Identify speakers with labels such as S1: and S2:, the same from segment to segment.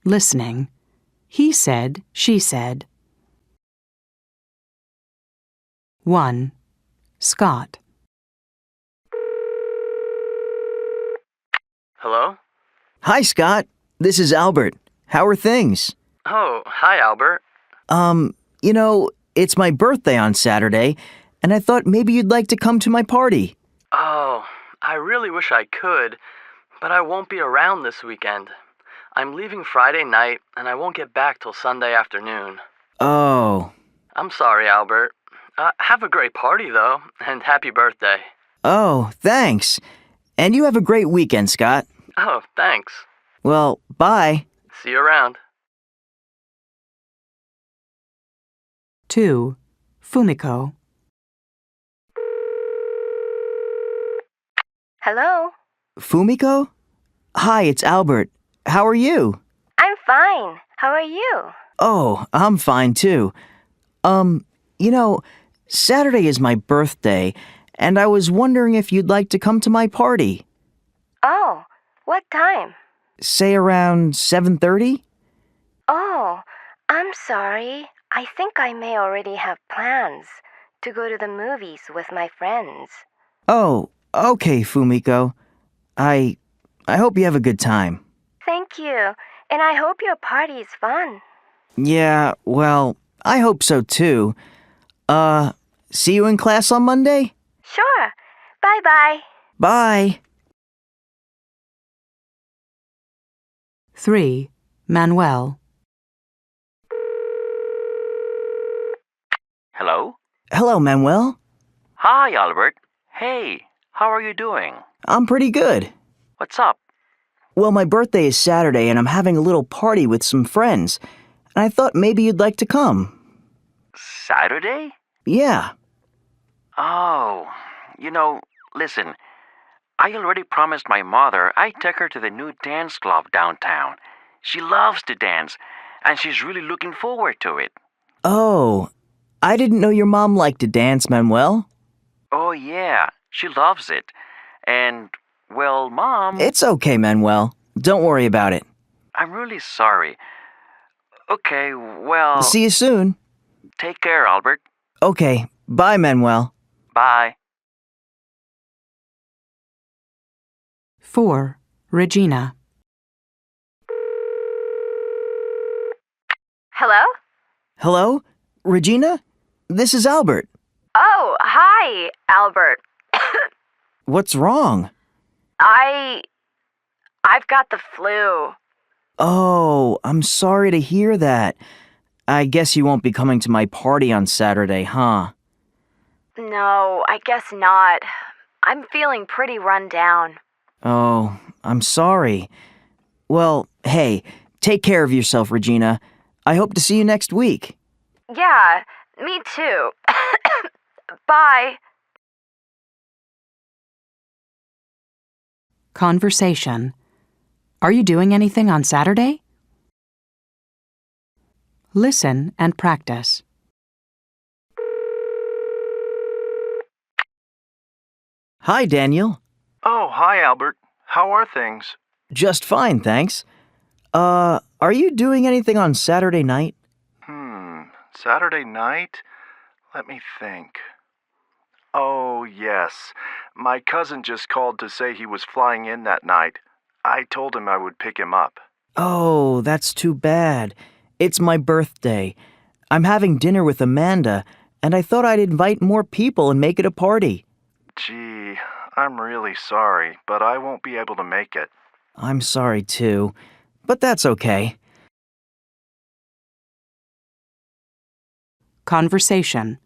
S1: Listening. He said, she said. 1. Scott.
S2: Hello?
S3: Hi, Scott. This is Albert. How are things?
S2: Oh, hi, Albert.
S3: It's my birthday on Saturday, and I thought maybe you'd like to come to my party.
S2: Oh, I really wish I could, but I won't be around this weekend. I'm leaving Friday night, and I won't get back till Sunday afternoon.
S3: Oh.
S2: I'm sorry, Albert. Have a great party, though, and happy birthday.
S3: Oh, thanks. And you have a great weekend, Scott.
S2: Oh, thanks.
S3: Well, bye.
S2: See you around.
S1: 2. Fumiko.
S4: Hello?
S3: Fumiko? Hi, it's Albert. How are you?
S4: I'm fine. How are you?
S3: Oh, I'm fine too. Saturday is my birthday, and I was wondering if you'd like to come to my party.
S4: Oh, what time?
S3: Say around 7:30?
S4: Oh, I'm sorry. I think I may already have plans to go to the movies with my friends.
S3: Oh, okay, Fumiko. I hope you have a good time.
S4: Thank you, and I hope your party is fun.
S3: Yeah, well, I hope so too. See you in class on Monday?
S4: Sure. Bye-bye.
S3: Bye.
S1: 3. Manuel.
S5: Hello?
S3: Hello, Manuel.
S5: Hi, Albert. Hey, how are you doing?
S3: I'm pretty good.
S5: What's up?
S3: Well, my birthday is Saturday, and I'm having a little party with some friends, and I thought maybe you'd like to come.
S5: Saturday?
S3: Yeah.
S5: Oh, listen, I already promised my mother I'd take her to the new dance club downtown. She loves to dance, and she's really looking forward to it.
S3: Oh, I didn't know your mom liked to dance, Manuel.
S5: Oh, yeah, she loves it. And, well, Mom...
S3: It's okay, Manuel. Don't worry about it.
S5: I'm really sorry. Okay, well...
S3: See you soon.
S5: Take care, Albert.
S3: Okay, bye, Manuel.
S5: Bye.
S1: 4. Regina.
S4: Hello?
S3: Hello? Regina? This is Albert.
S4: Oh, hi, Albert.
S3: What's wrong?
S4: I've got the flu.
S3: Oh, I'm sorry to hear that. I guess you won't be coming to my party on Saturday, huh?
S4: No, I guess not. I'm feeling pretty run down.
S3: Oh, I'm sorry. Well, hey, take care of yourself, Regina. I hope to see you next week.
S4: Yeah, me too. Bye.
S1: Conversation. Are you doing anything on Saturday? Listen and practice.
S3: Hi, Daniel.
S2: Oh, hi, Albert. How are things?
S3: Just fine, thanks. Are you doing anything on Saturday night?
S2: Saturday night? Let me think. Oh, yes. My cousin just called to say he was flying in that night. I told him I would pick him up.
S3: Oh, that's too bad. It's my birthday. I'm having dinner with Amanda, and I thought I'd invite more people and make it a party.
S2: Gee, I'm really sorry, but I won't be able to make it.
S3: I'm sorry too, but that's okay.
S1: Conversation.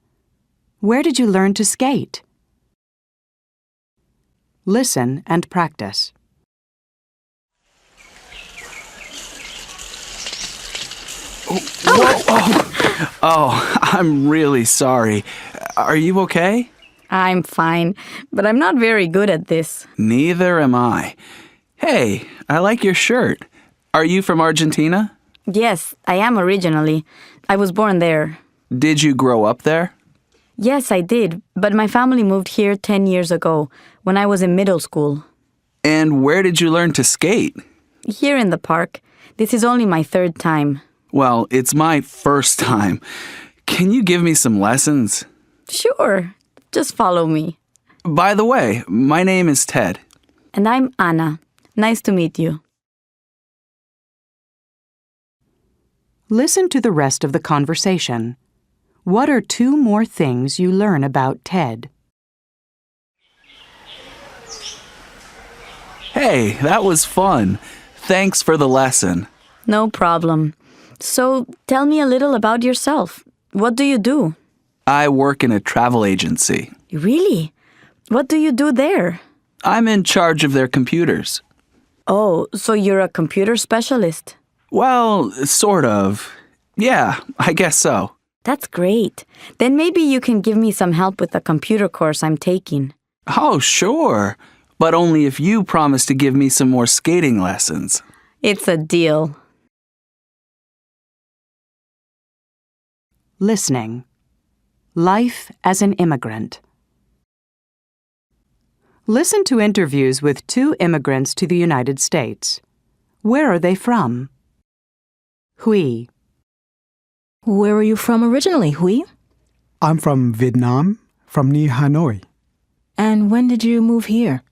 S1: Where did you learn to skate? Listen and practice.
S6: Oh, I'm really sorry. Are you okay?
S7: I'm fine, but I'm not very good at this.
S6: Neither am I. Hey, I like your shirt. Are you from Argentina?
S7: Yes, I am originally. I was born there.
S6: Did you grow up there?
S7: Yes, I did, but my family moved here 10 years ago, when I was in middle school.
S6: And where did you learn to skate?
S7: Here in the park. This is only my third time.
S6: Well, it's my first time. Can you give me some lessons?
S7: Sure. Just follow me.
S6: By the way, my name is Ted.
S7: And I'm Anna. Nice to meet you.
S1: Listen to the rest of the conversation. What are 2 more things you learn about Ted?
S6: Hey, that was fun. Thanks for the lesson.
S7: No problem. So, tell me a little about yourself. What do you do?
S6: I work in a travel agency.
S7: Really? What do you do there?
S6: I'm in charge of their computers.
S7: Oh, so you're a computer specialist.
S6: Well, sort of. Yeah, I guess so.
S7: That's great. Then maybe you can give me some help with the computer course I'm taking.
S6: Oh, sure. But only if you promise to give me some more skating lessons.
S7: It's a deal.
S1: Listening. Life as an immigrant. Listen to interviews with 2 immigrants to the United States. Where are they from? Huy.
S8: Where are you from originally, Huy?
S9: I'm from Vietnam, from near Hanoi.
S8: And when did you move here?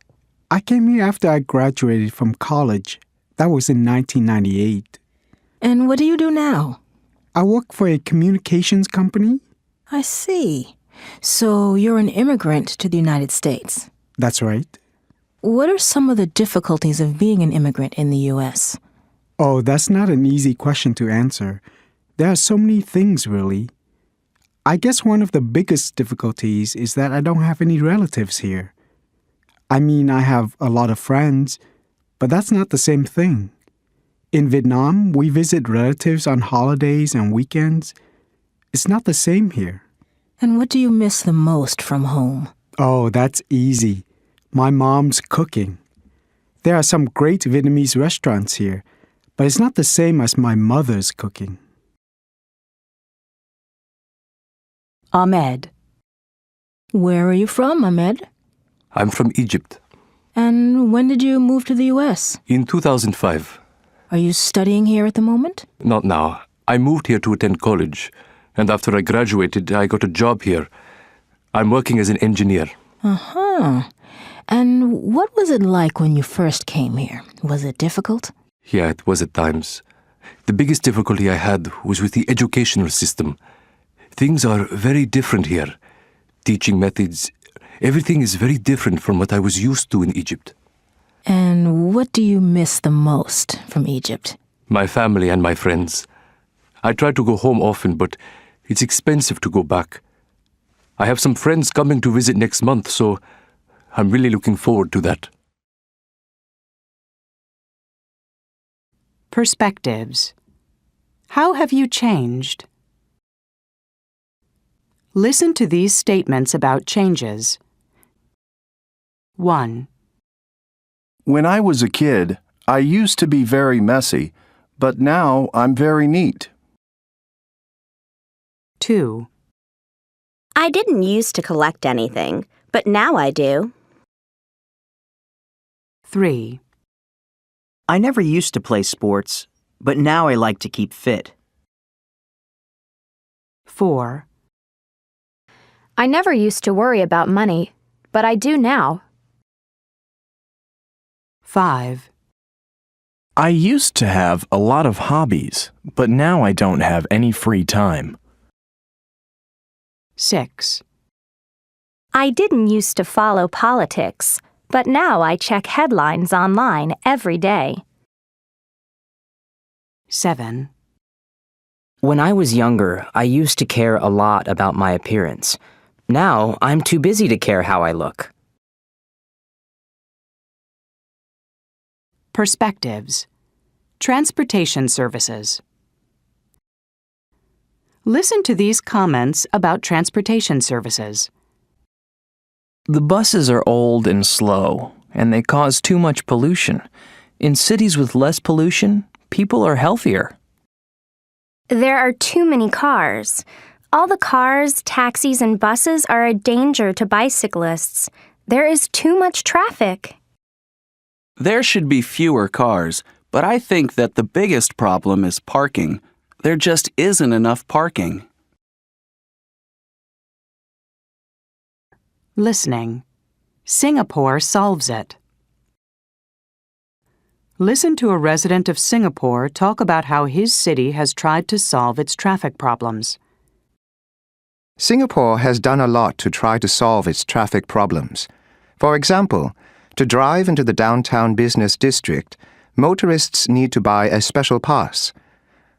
S9: I came here after I graduated from college. That was in 1998.
S8: And what do you do now?
S9: I work for a communications company.
S8: I see. So you're an immigrant to the United States.
S9: That's right.
S8: What are some of the difficulties of being an immigrant in the U.S.?
S9: Oh, that's not an easy question to answer. There are so many things, really. I guess one of the biggest difficulties is that I don't have any relatives here. I mean, I have a lot of friends, but that's not the same thing. In Vietnam, we visit relatives on holidays and weekends. It's not the same here.
S8: And what do you miss the most from home?
S9: Oh, that's easy. My mom's cooking. There are some great Vietnamese restaurants here, but it's not the same as my mother's cooking.
S1: Ahmed.
S8: Where are you from, Ahmed?
S10: I'm from Egypt.
S8: And when did you move to the U.S.?
S10: In 2005.
S8: Are you studying here at the moment?
S10: Not now. I moved here to attend college, and after I graduated, I got a job here. I'm working as an engineer.
S8: Uh-huh. And what was it like when you first came here? Was it difficult?
S10: Yeah, it was at times. The biggest difficulty I had was with the educational system. Things are very different here. Teaching methods, everything is very different from what I was used to in Egypt.
S8: And what do you miss the most from Egypt?
S10: My family and my friends. I try to go home often, but it's expensive to go back. I have some friends coming to visit next month, so I'm really looking forward to that.
S1: Perspectives. How have you changed? Listen to these statements about changes. 1.
S2: When I was a kid, I used to be very messy, but now I'm very neat.
S1: 2.
S11: I didn't used to collect anything, but now I do.
S1: 3.
S3: I never used to play sports, but now I like to keep fit.
S1: 4.
S12: I never used to worry about money, but I do now.
S1: 5.
S13: I used to have a lot of hobbies, but now I don't have any free time.
S1: 6.
S11: I didn't used to follow politics, but now I check headlines online every day.
S1: 7.
S14: When I was younger, I used to care a lot about my appearance. Now, I'm too busy to care how I look.
S1: Perspectives. Transportation services. Listen to these comments about transportation services.
S13: The buses are old and slow, and they cause too much pollution. In cities with less pollution, people are healthier.
S4: There are too many cars. All the cars, taxis, and buses are a danger to bicyclists. There is too much traffic.
S6: There should be fewer cars, but I think that the biggest problem is parking. There just isn't enough parking.
S1: Listening. Singapore solves it. Listen to a resident of Singapore talk about how his city has tried to solve its traffic problems.
S15: Singapore has done a lot to try to solve its traffic problems. For example, to drive into the downtown business district, motorists need to buy a special pass.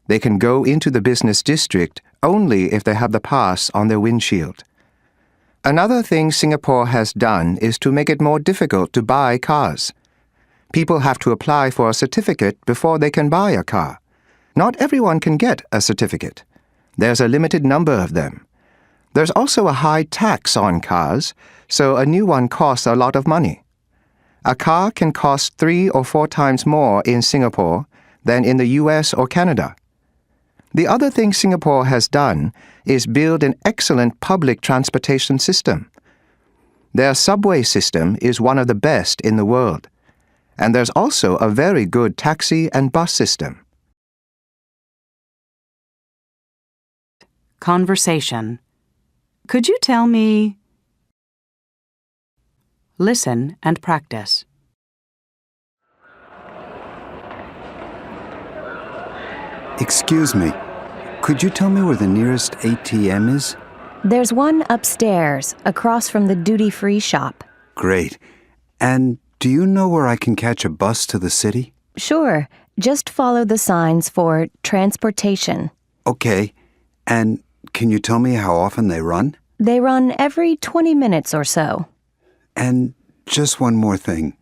S15: They can go into the business district only if they have the pass on their windshield. Another thing Singapore has done is to make it more difficult to buy cars. People have to apply for a certificate before they can buy a car. Not everyone can get a certificate. There's a limited number of them. There's also a high tax on cars, so a new one costs a lot of money. A car can cost 3 or 4 times more in Singapore than in the US or Canada. The other thing Singapore has done is build an excellent public transportation system. Their subway system is one of the best in the world. And there's also a very good taxi and bus system.
S1: Conversation. Could you tell me? Listen and practice.
S16: Excuse me, could you tell me where the nearest ATM is?
S11: There's one upstairs, across from the duty-free shop.
S16: Great. And do you know where I can catch a bus to the city?
S11: Sure. Just follow the signs for transportation.
S16: Okay. And can you tell me how often they run?
S11: They run every 20 minutes or so.
S16: And just one more thing.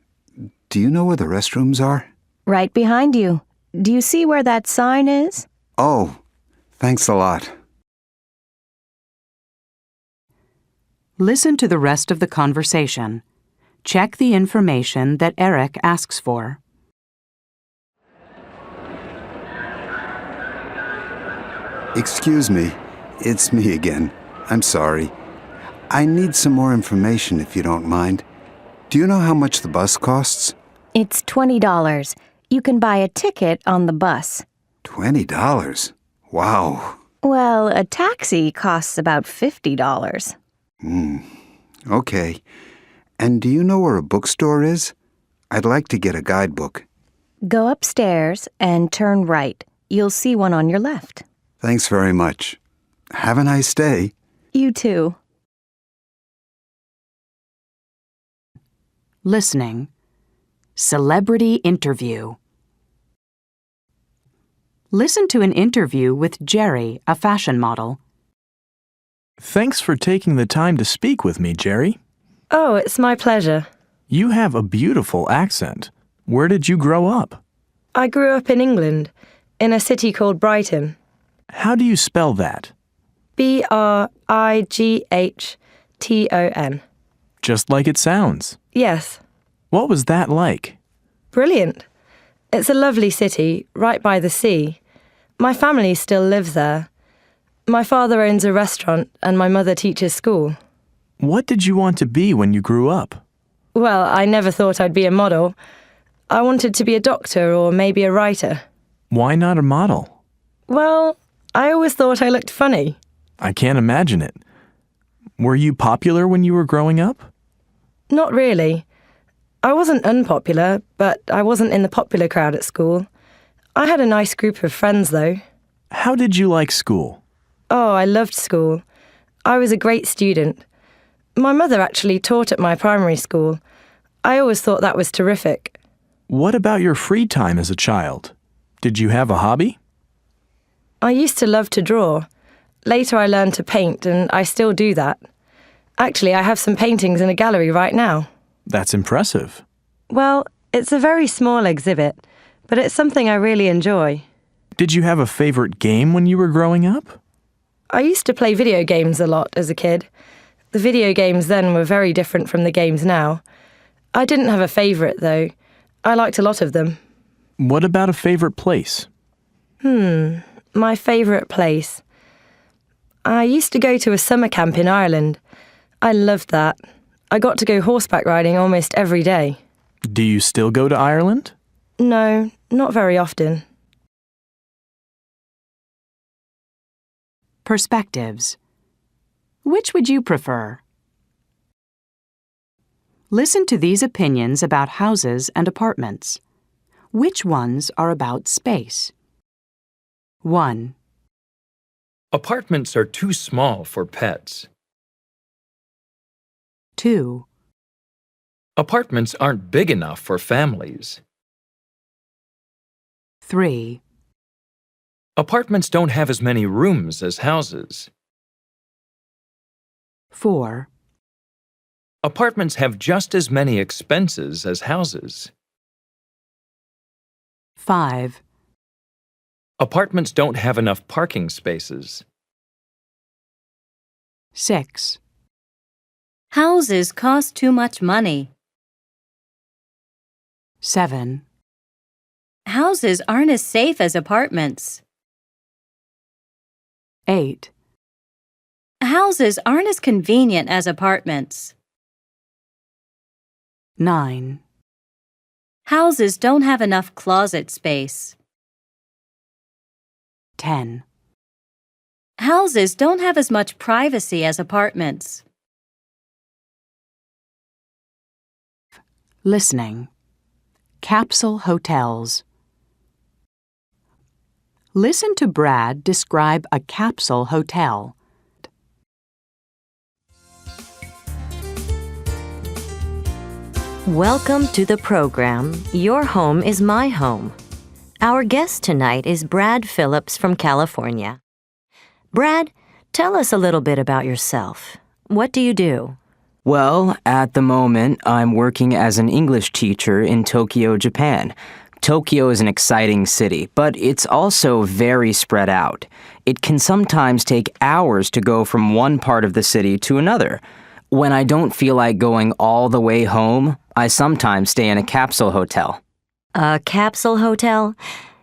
S16: Do you know where the restrooms are?
S11: Right behind you. Do you see where that sign is?
S16: Oh, thanks a lot.
S1: Listen to the rest of the conversation. Check the information that Eric asks for.
S16: Excuse me, it's me again. I'm sorry. I need some more information if you don't mind. Do you know how much the bus costs?
S11: It's $20. You can buy a ticket on the bus.
S16: $20? Wow.
S11: Well, a taxi costs about $50.
S16: Okay. And do you know where a bookstore is? I'd like to get a guidebook.
S11: Go upstairs and turn right. You'll see one on your left.
S16: Thanks very much. Have a nice day.
S11: You too.
S1: Listening. Celebrity interview. Listen to an interview with Jerry, a fashion model.
S17: Thanks for taking the time to speak with me, Jerry.
S18: Oh, it's my pleasure.
S17: You have a beautiful accent. Where did you grow up?
S18: I grew up in England, in a city called Brighton.
S17: How do you spell that?
S18: Brighton.
S17: Just like it sounds.
S18: Yes.
S17: What was that like?
S18: Brilliant. It's a lovely city, right by the sea. My family still lives there. My father owns a restaurant and my mother teaches school.
S17: What did you want to be when you grew up?
S18: Well, I never thought I'd be a model. I wanted to be a doctor or maybe a writer.
S17: Why not a model?
S18: Well, I always thought I looked funny.
S17: I can't imagine it. Were you popular when you were growing up?
S18: Not really. I wasn't unpopular, but I wasn't in the popular crowd at school. I had a nice group of friends, though.
S17: How did you like school?
S18: Oh, I loved school. I was a great student. My mother actually taught at my primary school. I always thought that was terrific.
S17: What about your free time as a child? Did you have a hobby?
S18: I used to love to draw. Later I learned to paint, and I still do that. Actually, I have some paintings in a gallery right now.
S17: That's impressive.
S18: Well, it's a very small exhibit, but it's something I really enjoy.
S17: Did you have a favorite game when you were growing up?
S18: I used to play video games a lot as a kid. The video games then were very different from the games now. I didn't have a favourite, though. I liked a lot of them.
S17: What about a favorite place?
S18: My favourite place. I used to go to a summer camp in Ireland. I loved that. I got to go horseback riding almost every day.
S17: Do you still go to Ireland?
S18: No, not very often.
S1: Perspectives. Which would you prefer? Listen to these opinions about houses and apartments. Which ones are about space? 1.
S19: Apartments are too small for pets.
S1: 2.
S19: Apartments aren't big enough for families.
S1: 3.
S19: Apartments don't have as many rooms as houses.
S1: 4.
S19: Apartments have just as many expenses as houses.
S1: 5.
S19: Apartments don't have enough parking spaces.
S1: 6.
S20: Houses cost too much money.
S1: 7.
S20: Houses aren't as safe as apartments.
S1: 8.
S20: Houses aren't as convenient as apartments.
S1: 9.
S20: Houses don't have enough closet space.
S1: 10.
S20: Houses don't have as much privacy as apartments.
S1: Listening. Capsule hotels. Listen to Brad describe a capsule hotel.
S21: Welcome to the program, Your Home is My Home. Our guest tonight is Brad Phillips from California. Brad, tell us a little bit about yourself. What do you do?
S14: Well, at the moment, I'm working as an English teacher in Tokyo, Japan. Tokyo is an exciting city, but it's also very spread out. It can sometimes take hours to go from one part of the city to another. When I don't feel like going all the way home, I sometimes stay in a capsule hotel.
S21: A capsule hotel?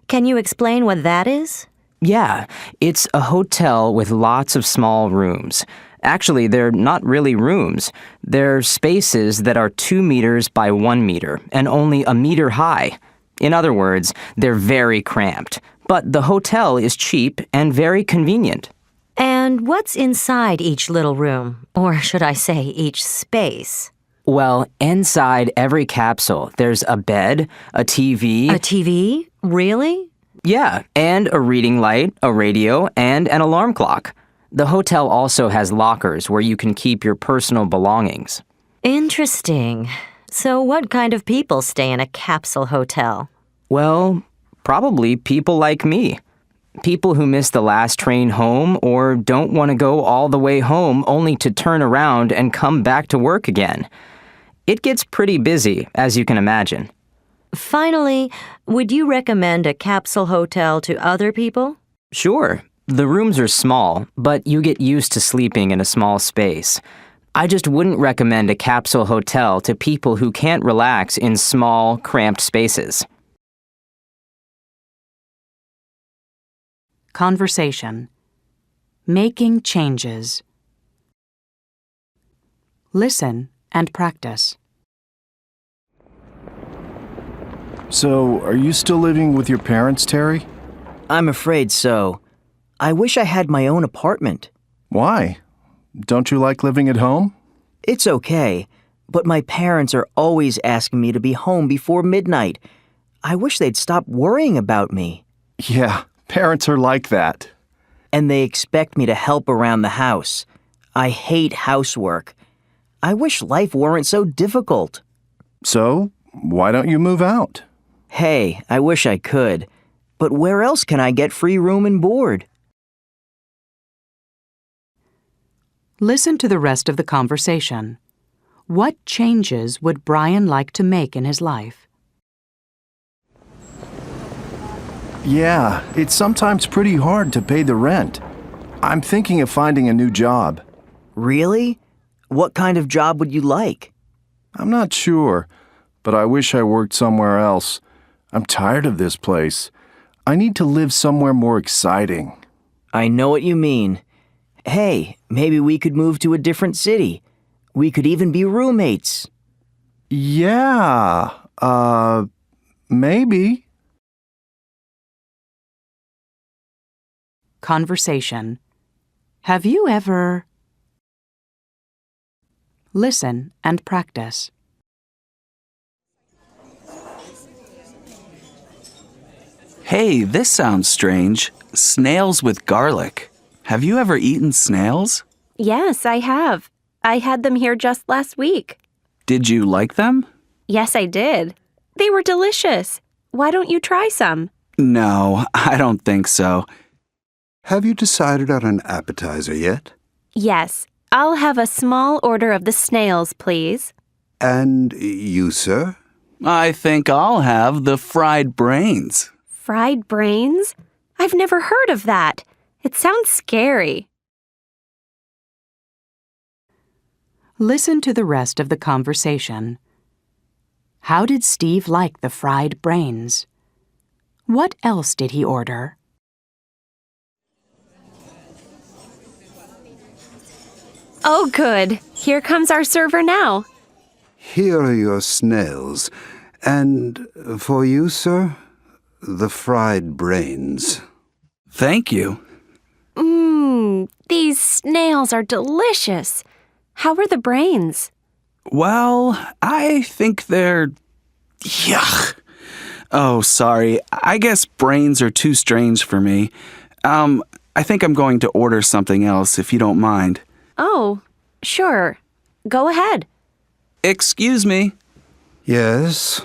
S21: Can you explain what that is?
S14: Yeah, it's a hotel with lots of small rooms. Actually, they're not really rooms. They're spaces that are 2 meters by 1 meter and only a meter high. In other words, they're very cramped. But the hotel is cheap and very convenient.
S21: And what's inside each little room? Or should I say each space?
S14: Well, inside every capsule, there's a bed, a TV.
S21: A TV? Really?
S14: Yeah, and a reading light, a radio, and an alarm clock. The hotel also has lockers where you can keep your personal belongings.
S21: Interesting. So what kind of people stay in a capsule hotel?
S14: Well, probably people like me. People who miss the last train home or don't want to go all the way home only to turn around and come back to work again. It gets pretty busy, as you can imagine.
S21: Finally, would you recommend a capsule hotel to other people?
S14: Sure. The rooms are small, but you get used to sleeping in a small space. I just wouldn't recommend a capsule hotel to people who can't relax in small, cramped spaces.
S1: Conversation. Making changes. Listen and practice.
S2: So, are you still living with your parents, Terry?
S3: I'm afraid so. I wish I had my own apartment.
S2: Why? Don't you like living at home?
S3: It's okay, but my parents are always asking me to be home before midnight. I wish they'd stop worrying about me.
S2: Yeah, parents are like that.
S3: And they expect me to help around the house. I hate housework. I wish life weren't so difficult.
S2: So, why don't you move out?
S3: Hey, I wish I could. But where else can I get free room and board?
S1: Listen to the rest of the conversation. What changes would Brian like to make in his life?
S2: Yeah, it's sometimes pretty hard to pay the rent. I'm thinking of finding a new job.
S3: Really? What kind of job would you like?
S2: I'm not sure, but I wish I worked somewhere else. I'm tired of this place. I need to live somewhere more exciting.
S3: I know what you mean. Hey, maybe we could move to a different city. We could even be roommates.
S2: Yeah,
S16: Maybe.
S1: Conversation. Have you ever... Listen and practice.
S6: Hey, this sounds strange. Snails with garlic. Have you ever eaten snails?
S11: Yes, I have. I had them here just last week.
S6: Did you like them?
S11: Yes, I did. They were delicious. Why don't you try some?
S6: No, I don't think so.
S16: Have you decided on an appetizer yet?
S11: Yes, I'll have a small order of the snails, please.
S16: And you, sir?
S6: I think I'll have the fried brains.
S11: Fried brains? I've never heard of that. It sounds scary.
S1: Listen to the rest of the conversation. How did Steve like the fried brains? What else did he order?
S11: Oh, good. Here comes our server now.
S16: Here are your snails. And for you, sir, the fried brains.
S6: Thank you.
S11: These snails are delicious. How are the brains?
S6: Well, I think they're... Yuck. Oh, sorry. I guess brains are too strange for me. I think I'm going to order something else if you don't mind.
S11: Oh, sure. Go ahead.
S6: Excuse me.
S16: Yes?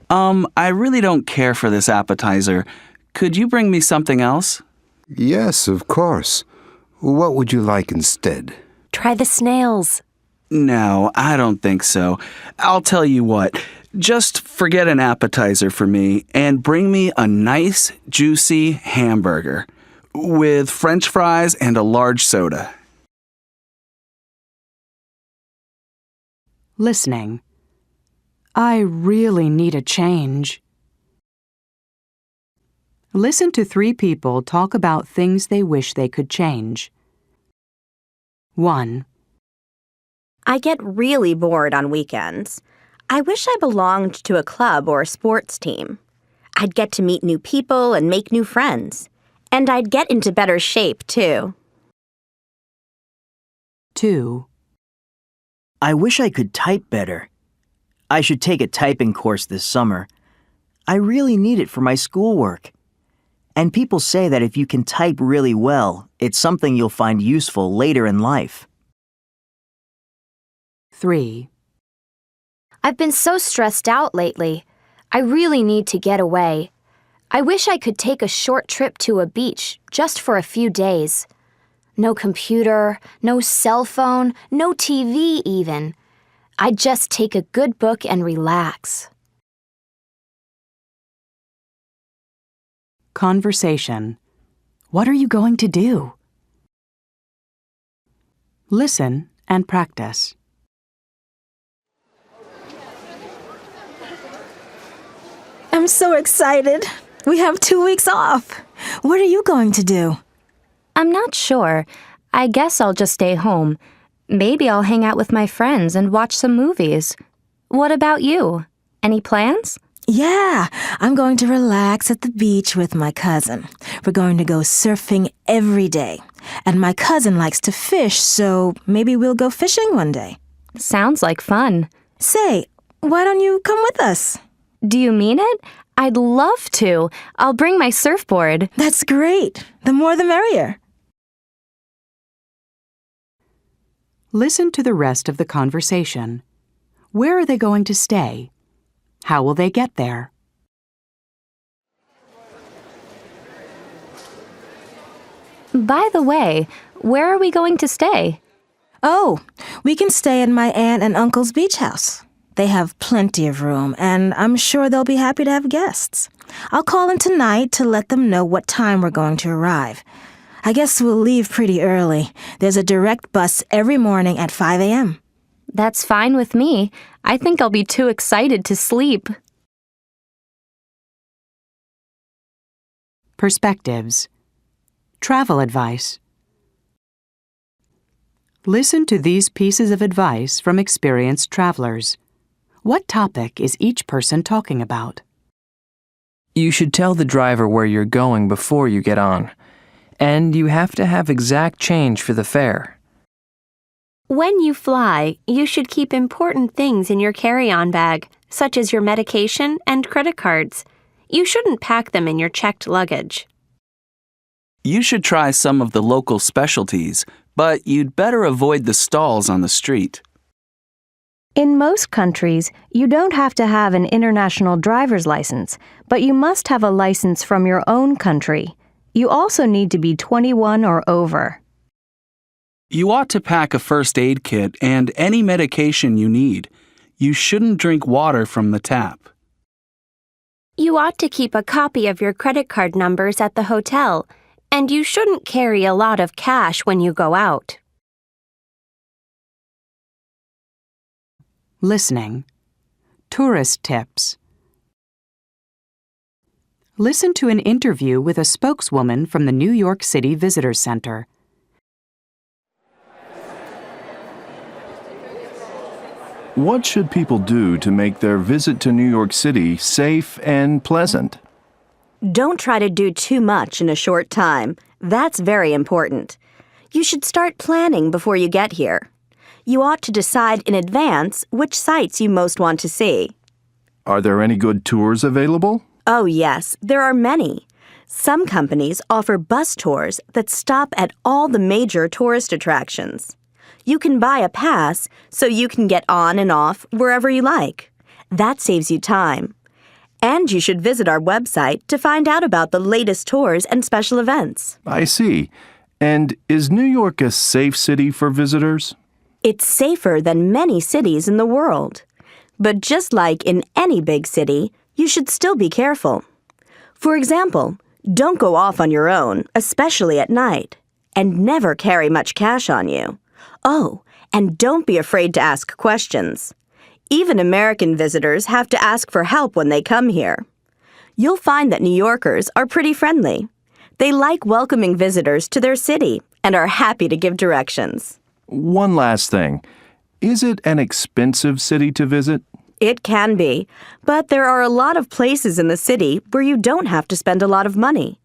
S6: I really don't care for this appetizer. Could you bring me something else?
S16: Yes, of course. What would you like instead?
S11: Try the snails.
S6: No, I don't think so. I'll tell you what. Just forget an appetizer for me and bring me a nice, juicy hamburger with French fries and a large soda.
S1: Listening. I really need a change. Listen to 3 people talk about things they wish they could change. 1.
S5: I get really bored on weekends. I wish I belonged to a club or a sports team. I'd get to meet new people and make new friends. And I'd get into better shape, too.
S1: 2.
S3: I wish I could type better. I should take a typing course this summer. I really need it for my schoolwork. And people say that if you can type really well, it's something you'll find useful later in life.
S1: 3.
S12: I've been so stressed out lately. I really need to get away. I wish I could take a short trip to a beach just for a few days. No computer, no cell phone, no TV even. I'd just take a good book and relax.
S1: Conversation. What are you going to do? Listen and practice.
S8: I'm so excited. We have 2 weeks off. What are you going to do?
S11: I'm not sure. I guess I'll just stay home. Maybe I'll hang out with my friends and watch some movies. What about you? Any plans?
S8: Yeah, I'm going to relax at the beach with my cousin. We're going to go surfing every day. And my cousin likes to fish, so maybe we'll go fishing one day.
S11: Sounds like fun.
S8: Say, why don't you come with us?
S11: Do you mean it? I'd love to. I'll bring my surfboard.
S8: That's great. The more the merrier.
S1: Listen to the rest of the conversation. Where are they going to stay? How will they get there?
S11: By the way, where are we going to stay?
S8: Oh, we can stay at my aunt and uncle's beach house. They have plenty of room, and I'm sure they'll be happy to have guests. I'll call in tonight to let them know what time we're going to arrive. I guess we'll leave pretty early. There's a direct bus every morning at 5 a.m.
S11: That's fine with me. I think I'll be too excited to sleep.
S1: Perspectives. Travel advice. Listen to these pieces of advice from experienced travelers. What topic is each person talking about?
S13: You should tell the driver where you're going before you get on. And you have to have exact change for the fare.
S11: When you fly, you should keep important things in your carry-on bag, such as your medication and credit cards. You shouldn't pack them in your checked luggage.
S6: You should try some of the local specialties, but you'd better avoid the stalls on the street.
S7: In most countries, you don't have to have an international driver's license, but you must have a license from your own country. You also need to be 21 or over.
S6: You ought to pack a first aid kit and any medication you need. You shouldn't drink water from the tap.
S11: You ought to keep a copy of your credit card numbers at the hotel, and you shouldn't carry a lot of cash when you go out.
S1: Listening. Tourist tips. Listen to an interview with a spokeswoman from the New York City Visitor Center.
S2: What should people do to make their visit to New York City safe and pleasant?
S5: Don't try to do too much in a short time. That's very important. You should start planning before you get here. You ought to decide in advance which sites you most want to see.
S2: Are there any good tours available?
S5: Oh, yes, there are many. Some companies offer bus tours that stop at all the major tourist attractions. You can buy a pass so you can get on and off wherever you like. That saves you time. And you should visit our website to find out about the latest tours and special events.
S2: I see. And is New York a safe city for visitors?
S5: It's safer than many cities in the world. But just like in any big city, you should still be careful. For example, don't go off on your own, especially at night. And never carry much cash on you. Oh, and don't be afraid to ask questions. Even American visitors have to ask for help when they come here. You'll find that New Yorkers are pretty friendly. They like welcoming visitors to their city and are happy to give directions.
S2: One last thing. Is it an expensive city to visit?
S5: It can be, but there are a lot of places in the city where you don't have to spend a lot of money.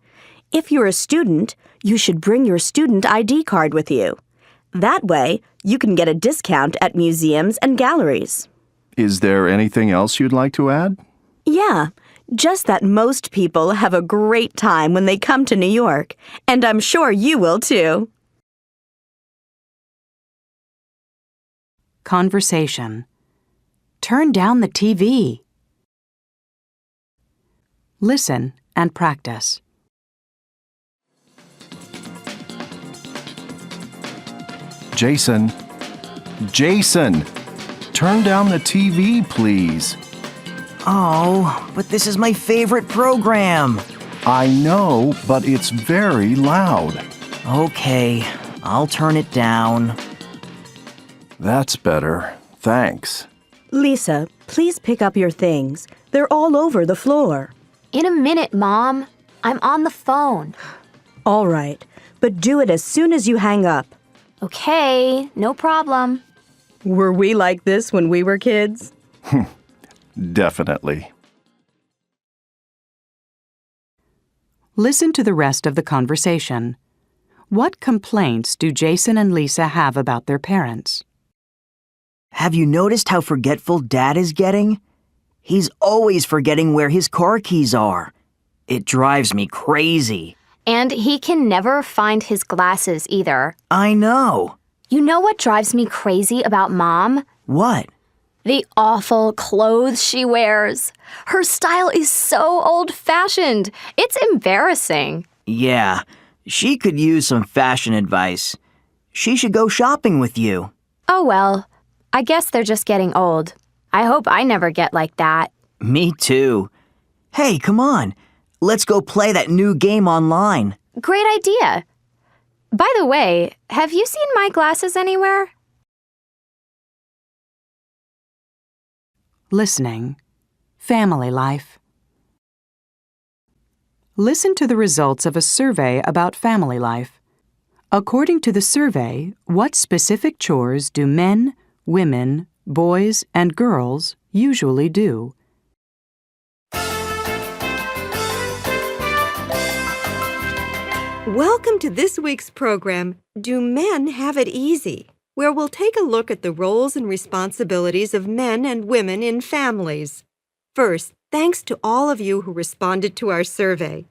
S5: If you're a student, you should bring your student ID card with you. That way, you can get a discount at museums and galleries.
S2: Is there anything else you'd like to add?
S5: Yeah, just that most people have a great time when they come to New York, and I'm sure you will too.
S1: Conversation. Turn down the TV. Listen and practice.
S2: Jason, turn down the TV, please.
S3: Oh, but this is my favorite program.
S2: I know, but it's very loud.
S3: Okay, I'll turn it down.
S2: That's better. Thanks.
S5: Lisa, please pick up your things. They're all over the floor.
S12: In a minute, Mom. I'm on the phone.
S5: All right, but do it as soon as you hang up.
S12: Okay, no problem.
S5: Were we like this when we were kids?
S2: Definitely.
S1: Listen to the rest of the conversation. What complaints do Jason and Lisa have about their parents?
S3: Have you noticed how forgetful Dad is getting? He's always forgetting where his car keys are. It drives me crazy.
S12: And he can never find his glasses either.
S3: I know.
S12: You know what drives me crazy about Mom?
S3: What?
S12: The awful clothes she wears. Her style is so old-fashioned. It's embarrassing.
S3: Yeah, she could use some fashion advice. She should go shopping with you.
S12: Oh well, I guess they're just getting old. I hope I never get like that.
S3: Me too. Hey, come on. Let's go play that new game online.
S12: Great idea. By the way, have you seen my glasses anywhere?
S1: Listening. Family life. Listen to the results of a survey about family life. According to the survey, what specific chores do men, women, boys, and girls usually do?
S9: Welcome to this week's program, Do Men Have It Easy?, where we'll take a look at the roles and responsibilities of men and women in families. First, thanks to all of you who responded to our survey.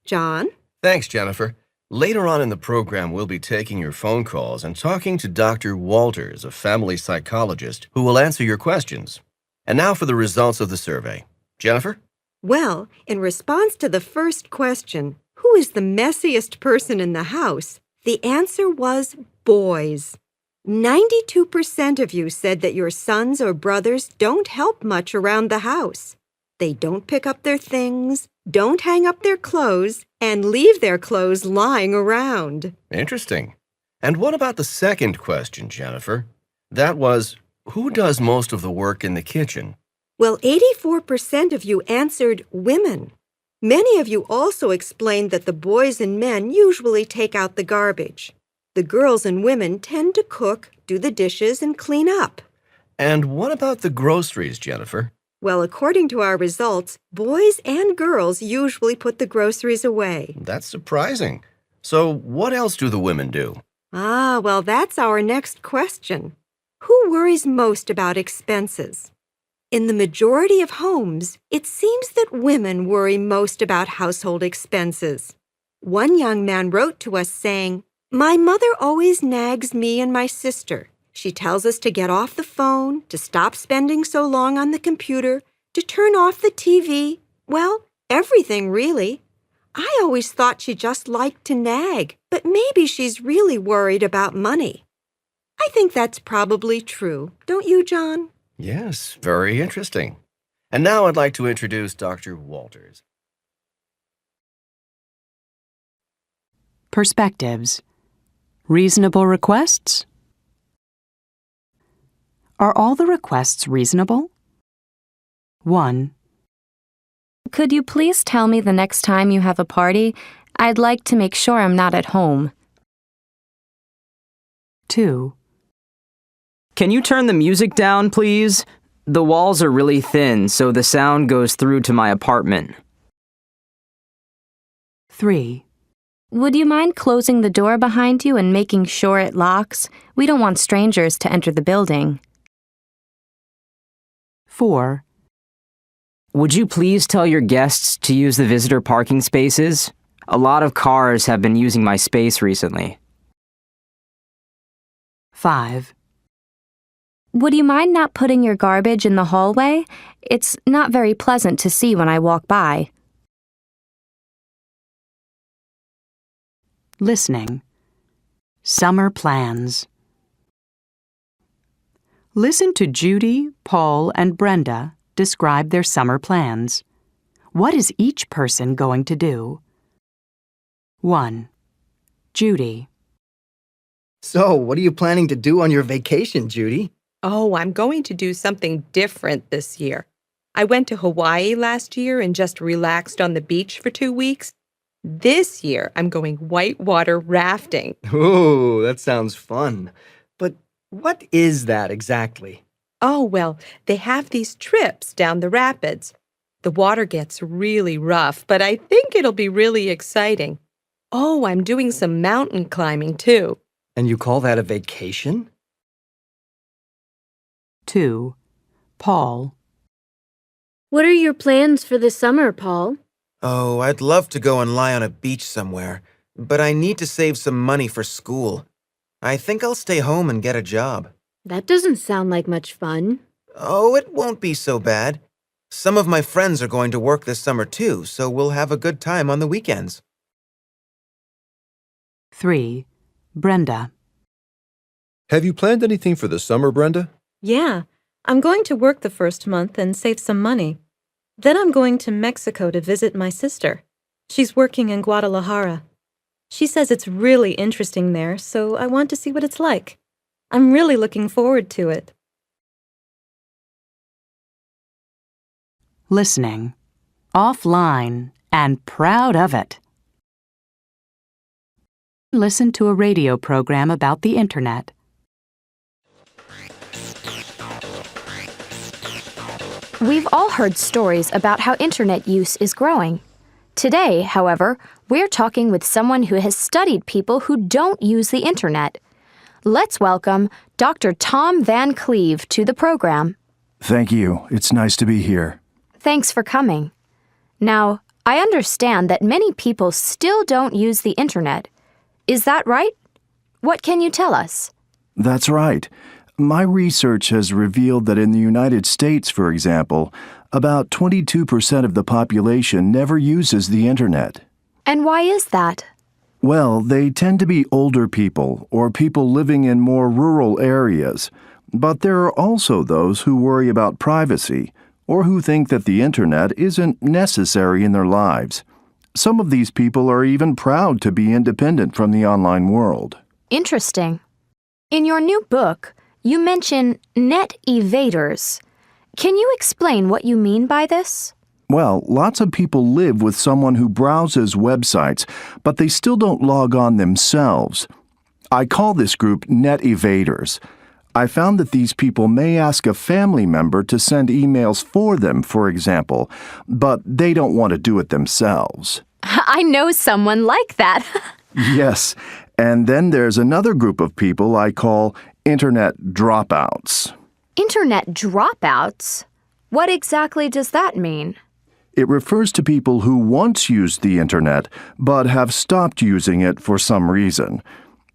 S9: John?
S22: Thanks, Jennifer. Later on in the program, we'll be taking your phone calls and talking to Dr. Walters, a family psychologist, who will answer your questions. And now for the results of the survey. Jennifer?
S9: Well, in response to the first question, who is the messiest person in the house? The answer was boys. 92% of you said that your sons or brothers don't help much around the house. They don't pick up their things, don't hang up their clothes, and leave their clothes lying around.
S22: Interesting. And what about the second question, Jennifer? That was, who does most of the work in the kitchen?
S9: Well, 84% of you answered women. Many of you also explained that the boys and men usually take out the garbage. The girls and women tend to cook, do the dishes, and clean up.
S22: And what about the groceries, Jennifer?
S9: Well, according to our results, boys and girls usually put the groceries away.
S22: That's surprising. So what else do the women do?
S9: Well, that's our next question. Who worries most about expenses? In the majority of homes, it seems that women worry most about household expenses. One young man wrote to us saying, "My mother always nags me and my sister. She tells us to get off the phone, to stop spending so long on the computer, to turn off the TV. Well, everything really. I always thought she just liked to nag, but maybe she's really worried about money." I think that's probably true. Don't you, John?
S22: Yes, very interesting. And now I'd like to introduce Dr. Walters.
S1: Perspectives. Reasonable requests? Are all the requests reasonable? 1.
S12: Could you please tell me the next time you have a party? I'd like to make sure I'm not at home.
S1: 2.
S14: Can you turn the music down, please? The walls are really thin, so the sound goes through to my apartment.
S1: 3.
S12: Would you mind closing the door behind you and making sure it locks? We don't want strangers to enter the building.
S1: 4.
S14: Would you please tell your guests to use the visitor parking spaces? A lot of cars have been using my space recently.
S1: 5.
S12: Would you mind not putting your garbage in the hallway? It's not very pleasant to see when I walk by.
S1: Listening. Summer plans. Listen to Judy, Paul, and Brenda describe their summer plans. What is each person going to do? 1. Judy.
S23: So, what are you planning to do on your vacation, Judy?
S24: Oh, I'm going to do something different this year. I went to Hawaii last year and just relaxed on the beach for 2 weeks. This year, I'm going whitewater rafting.
S23: Ooh, that sounds fun. But what is that exactly?
S24: Oh, well, they have these trips down the rapids. The water gets really rough, but I think it'll be really exciting. Oh, I'm doing some mountain climbing, too.
S23: And you call that a vacation?
S1: 2. Paul.
S25: What are your plans for the summer, Paul?
S26: Oh, I'd love to go and lie on a beach somewhere, but I need to save some money for school. I think I'll stay home and get a job.
S25: That doesn't sound like much fun.
S26: Oh, it won't be so bad. Some of my friends are going to work this summer too, so we'll have a good time on the weekends.
S1: 3. Brenda.
S27: Have you planned anything for the summer, Brenda?
S28: Yeah, I'm going to work the first month and save some money. Then I'm going to Mexico to visit my sister. She's working in Guadalajara. She says it's really interesting there, so I want to see what it's like. I'm really looking forward to it.
S1: Listening. Offline and proud of it. Listen to a radio program about the Internet.
S12: We've all heard stories about how internet use is growing. Today, however, we're talking with someone who has studied people who don't use the internet. Let's welcome Dr. Tom Van Cleve to the program.
S4: Thank you. It's nice to be here.
S12: Thanks for coming. Now, I understand that many people still don't use the internet. Is that right? What can you tell us?
S4: That's right. My research has revealed that in the United States, for example, about 22% of the population never uses the internet.
S12: And why is that?
S4: Well, they tend to be older people or people living in more rural areas. But there are also those who worry about privacy or who think that the internet isn't necessary in their lives. Some of these people are even proud to be independent from the online world.
S12: Interesting. In your new book, you mention net evaders. Can you explain what you mean by this?
S4: Well, lots of people live with someone who browses websites, but they still don't log on themselves. I call this group net evaders. I found that these people may ask a family member to send emails for them, for example, but they don't want to do it themselves.
S12: I know someone like that.
S4: Yes, and then there's another group of people I call internet dropouts.
S12: Internet dropouts? What exactly does that mean?
S4: It refers to people who once used the internet, but have stopped using it for some reason.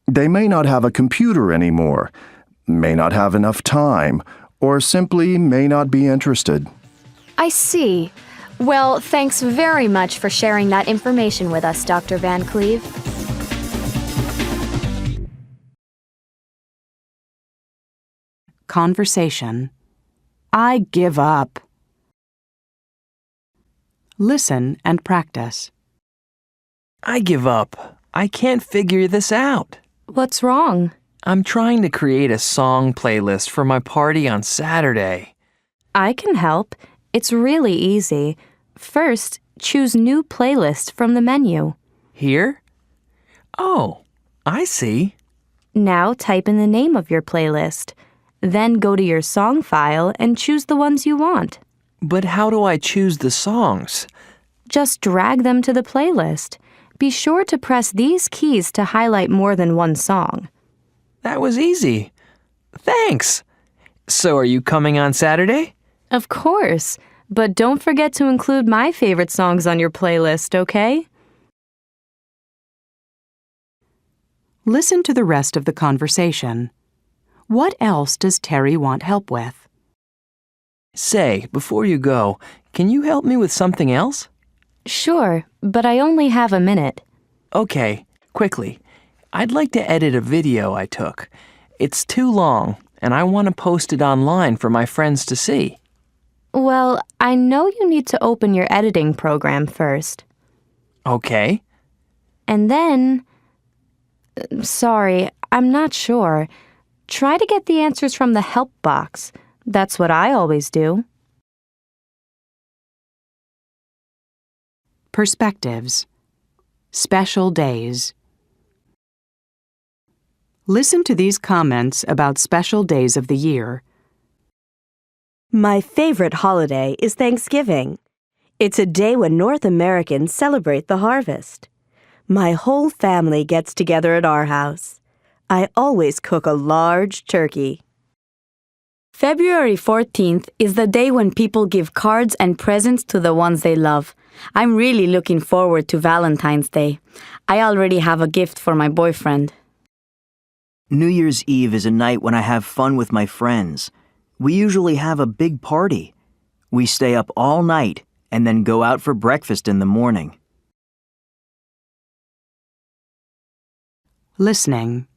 S4: They may not have a computer anymore, may not have enough time, or simply may not be interested.
S12: I see. Well, thanks very much for sharing that information with us, Dr. Van Cleve.
S1: Conversation. I give up. Listen and practice.
S13: I give up. I can't figure this out.
S7: What's wrong?
S13: I'm trying to create a song playlist for my party on Saturday.
S7: I can help. It's really easy. First, choose New Playlist from the menu.
S13: Here? Oh, I see.
S7: Now type in the name of your playlist. Then go to your song file and choose the ones you want.
S13: But how do I choose the songs?
S7: Just drag them to the playlist. Be sure to press these keys to highlight more than one song.
S13: That was easy. Thanks. So are you coming on Saturday?
S7: Of course, but don't forget to include my favorite songs on your playlist, okay?
S1: Listen to the rest of the conversation. What else does Terry want help with?
S13: Say, before you go, can you help me with something else?
S7: Sure, but I only have a minute.
S13: Okay, quickly. I'd like to edit a video I took. It's too long, and I want to post it online for my friends to see.
S7: Well, I know you need to open your editing program first.
S13: Okay.
S7: And then... Sorry, I'm not sure. Try to get the answers from the help box. That's what I always do.
S1: Perspectives. Special days. Listen to these comments about special days of the year.
S10: My favorite holiday is Thanksgiving. It's a day when North Americans celebrate the harvest. My whole family gets together at our house. I always cook a large turkey.
S25: February 14th is the day when people give cards and presents to the ones they love. I'm really looking forward to Valentine's Day. I already have a gift for my boyfriend.
S3: New Year's Eve is a night when I have fun with my friends. We usually have a big party. We stay up all night and then go out for breakfast in the morning.
S1: Listening.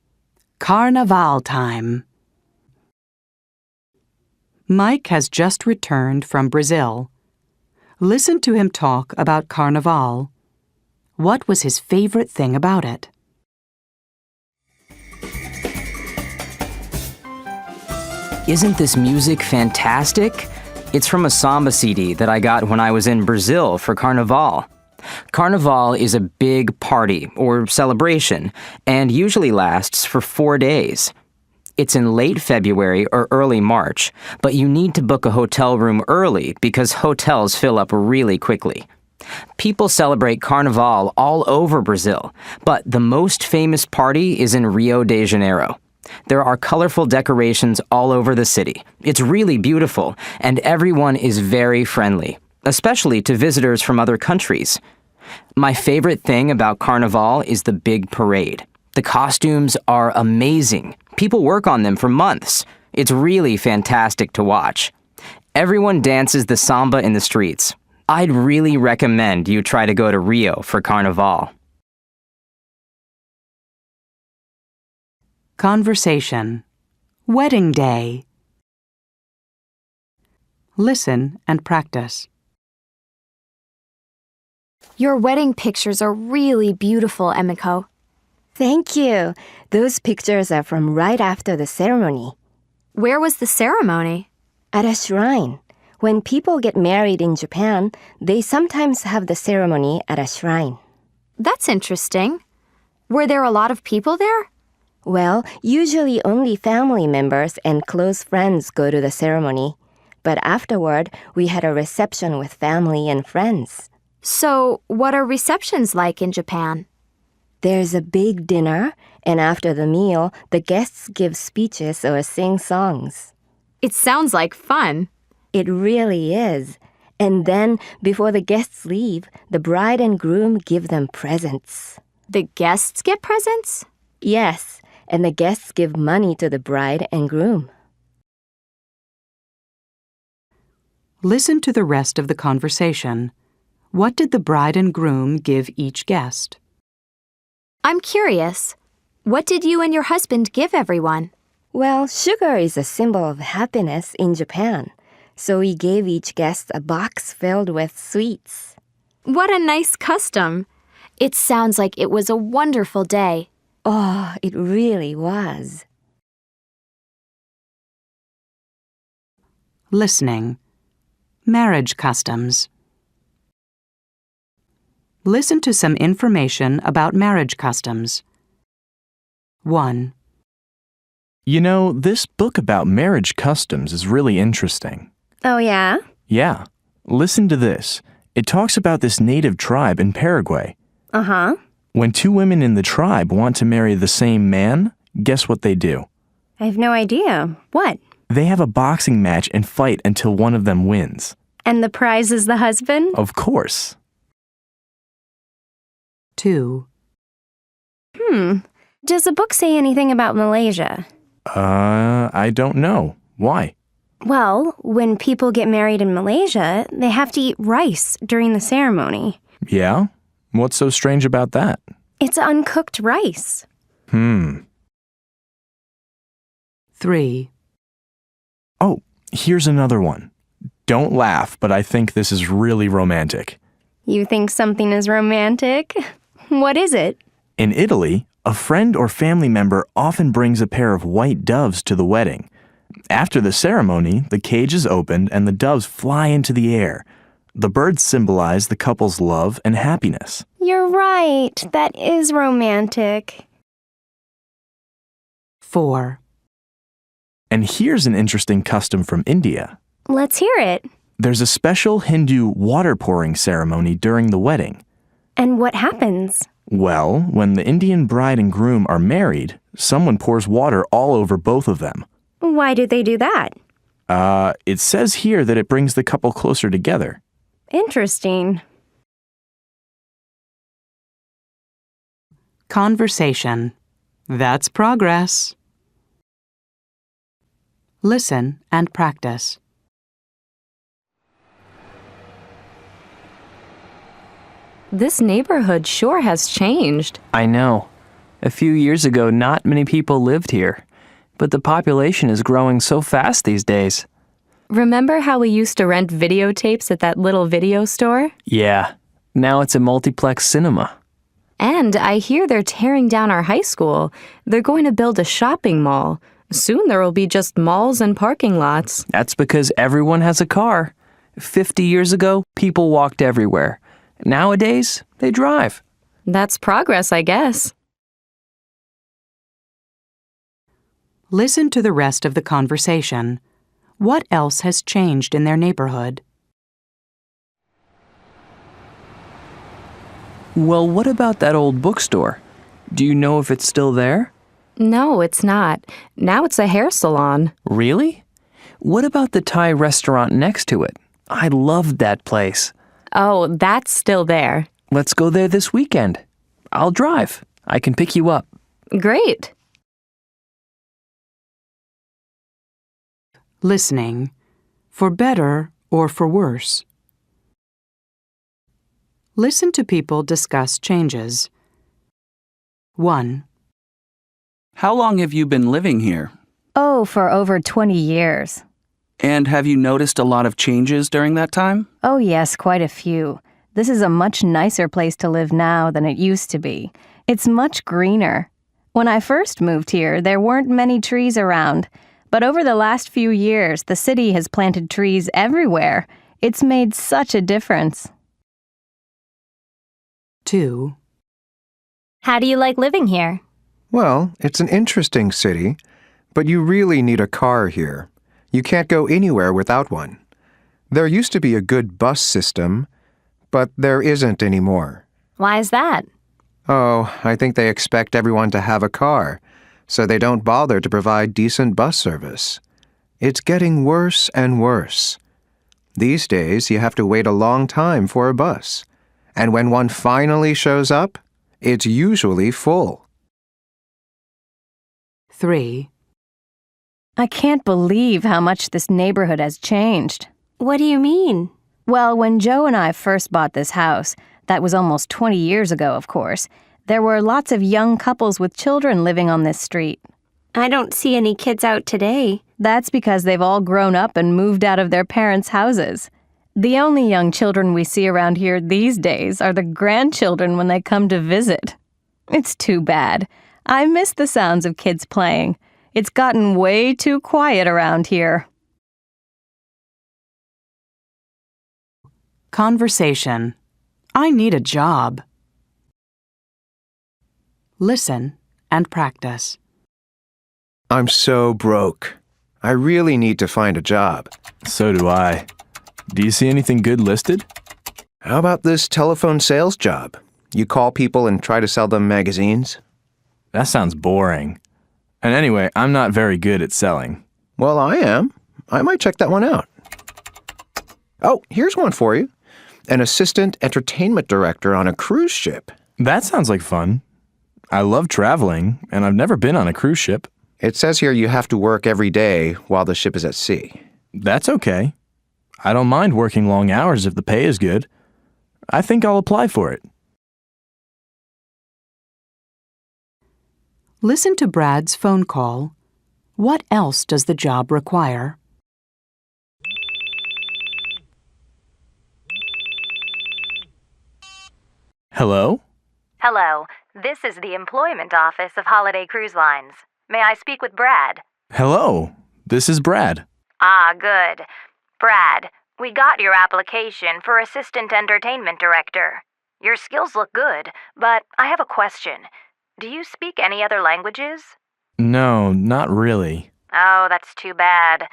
S1: Carnaval time. Mike has just returned from Brazil. Listen to him talk about Carnaval. What was his favorite thing about it?
S14: Isn't this music fantastic? It's from a samba CD that I got when I was in Brazil for Carnaval. Carnaval is a big party or celebration and usually lasts for 4 days. It's in late February or early March, but you need to book a hotel room early because hotels fill up really quickly. People celebrate Carnaval all over Brazil, but the most famous party is in Rio de Janeiro. There are colorful decorations all over the city. It's really beautiful, and everyone is very friendly, especially to visitors from other countries. My favorite thing about Carnaval is the big parade. The costumes are amazing. People work on them for months. It's really fantastic to watch. Everyone dances the samba in the streets. I'd really recommend you try to go to Rio for Carnaval.
S1: Conversation. Wedding day. Listen and practice.
S12: Your wedding pictures are really beautiful, Emiko.
S8: Thank you. Those pictures are from right after the ceremony.
S12: Where was the ceremony?
S8: At a shrine. When people get married in Japan, they sometimes have the ceremony at a shrine.
S12: That's interesting. Were there a lot of people there?
S8: Well, usually only family members and close friends go to the ceremony. But afterward, we had a reception with family and friends.
S12: So, what are receptions like in Japan?
S8: There's a big dinner, and after the meal, the guests give speeches or sing songs.
S12: It sounds like fun.
S8: It really is. And then, before the guests leave, the bride and groom give them presents.
S12: The guests get presents?
S8: Yes, and the guests give money to the bride and groom.
S1: Listen to the rest of the conversation. What did the bride and groom give each guest?
S12: I'm curious. What did you and your husband give everyone?
S8: Well, sugar is a symbol of happiness in Japan, so we gave each guest a box filled with sweets.
S12: What a nice custom. It sounds like it was a wonderful day.
S8: Oh, it really was.
S1: Listening. Marriage customs. Listen to some information about marriage customs. 1.
S15: You know, this book about marriage customs is really interesting.
S7: Oh, yeah?
S15: Yeah. Listen to this. It talks about this native tribe in Paraguay.
S7: Uh-huh.
S15: When two women in the tribe want to marry the same man, guess what they do?
S7: I have no idea. What?
S15: They have a boxing match and fight until one of them wins.
S7: And the prize is the husband?
S15: Of course.
S1: 2.
S7: Does the book say anything about Malaysia?
S15: I don't know. Why?
S7: Well, when people get married in Malaysia, they have to eat rice during the ceremony.
S15: Yeah? What's so strange about that?
S7: It's uncooked rice.
S1: 3.
S15: Oh, here's another one. Don't laugh, but I think this is really romantic.
S7: You think something is romantic? What is it?
S15: In Italy, a friend or family member often brings a pair of white doves to the wedding. After the ceremony, the cage is opened and the doves fly into the air. The birds symbolize the couple's love and happiness.
S7: You're right. That is romantic.
S1: 4.
S15: And here's an interesting custom from India.
S7: Let's hear it.
S15: There's a special Hindu water pouring ceremony during the wedding.
S7: And what happens?
S15: Well, when the Indian bride and groom are married, someone pours water all over both of them.
S7: Why do they do that?
S15: It says here that it brings the couple closer together.
S7: Interesting.
S1: Conversation. That's progress. Listen and practice.
S16: This neighborhood sure has changed.
S13: I know. A few years ago, not many people lived here, but the population is growing so fast these days.
S16: Remember how we used to rent videotapes at that little video store?
S13: Yeah, now it's a multiplex cinema.
S16: And I hear they're tearing down our high school. They're going to build a shopping mall. Soon there will be just malls and parking lots.
S13: That's because everyone has a car. 50 years ago, people walked everywhere. Nowadays, they drive.
S16: That's progress, I guess.
S1: Listen to the rest of the conversation. What else has changed in their neighborhood?
S13: Well, what about that old bookstore? Do you know if it's still there?
S16: No, it's not. Now it's a hair salon.
S13: Really? What about the Thai restaurant next to it? I loved that place.
S16: Oh, that's still there.
S13: Let's go there this weekend. I'll drive. I can pick you up.
S16: Great.
S1: Listening. For better or for worse. Listen to people discuss changes. 1.
S5: How long have you been living here?
S7: Oh, for over 20 years.
S5: And have you noticed a lot of changes during that time?
S7: Oh, yes, quite a few. This is a much nicer place to live now than it used to be. It's much greener. When I first moved here, there weren't many trees around. But over the last few years, the city has planted trees everywhere. It's made such a difference.
S1: 2.
S12: How do you like living here?
S6: Well, it's an interesting city, but you really need a car here. You can't go anywhere without one. There used to be a good bus system, but there isn't anymore.
S12: Why is that?
S6: Oh, I think they expect everyone to have a car, so they don't bother to provide decent bus service. It's getting worse and worse. These days, you have to wait a long time for a bus, and when one finally shows up, it's usually full.
S1: 3.
S7: I can't believe how much this neighborhood has changed.
S12: What do you mean?
S7: Well, when Joe and I first bought this house, that was almost 20 years ago, of course, there were lots of young couples with children living on this street.
S12: I don't see any kids out today.
S7: That's because they've all grown up and moved out of their parents' houses. The only young children we see around here these days are the grandchildren when they come to visit. It's too bad. I miss the sounds of kids playing. It's gotten way too quiet around here.
S1: Conversation. I need a job. Listen and practice.
S6: I'm so broke. I really need to find a job.
S15: So do I. Do you see anything good listed?
S6: How about this telephone sales job? You call people and try to sell them magazines?
S15: That sounds boring. And anyway, I'm not very good at selling.
S6: Well, I am. I might check that one out. Oh, here's one for you. An assistant entertainment director on a cruise ship.
S15: That sounds like fun. I love traveling, and I've never been on a cruise ship.
S6: It says here you have to work every day while the ship is at sea.
S15: That's okay. I don't mind working long hours if the pay is good. I think I'll apply for it.
S1: Listen to Brad's phone call. What else does the job require?
S15: Hello?
S11: Hello, this is the employment office of Holiday Cruise Lines. May I speak with Brad?
S15: Hello, this is Brad.
S11: Ah, good. Brad, we got your application for Assistant Entertainment Director. Your skills look good, but I have a question. Do you speak any other languages?
S15: No, not really.
S11: Oh, that's too bad.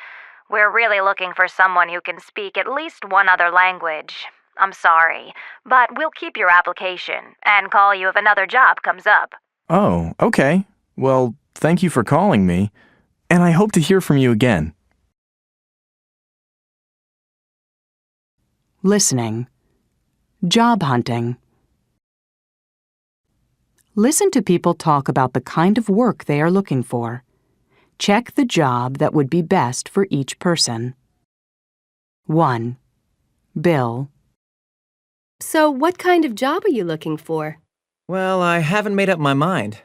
S11: We're really looking for someone who can speak at least one other language. I'm sorry, but we'll keep your application and call you if another job comes up.
S15: Oh, okay. Well, thank you for calling me, and I hope to hear from you again.
S1: Listening. Job hunting. Listen to people talk about the kind of work they are looking for. Check the job that would be best for each person. 1. Bill.
S17: So, what kind of job are you looking for?
S18: Well, I haven't made up my mind.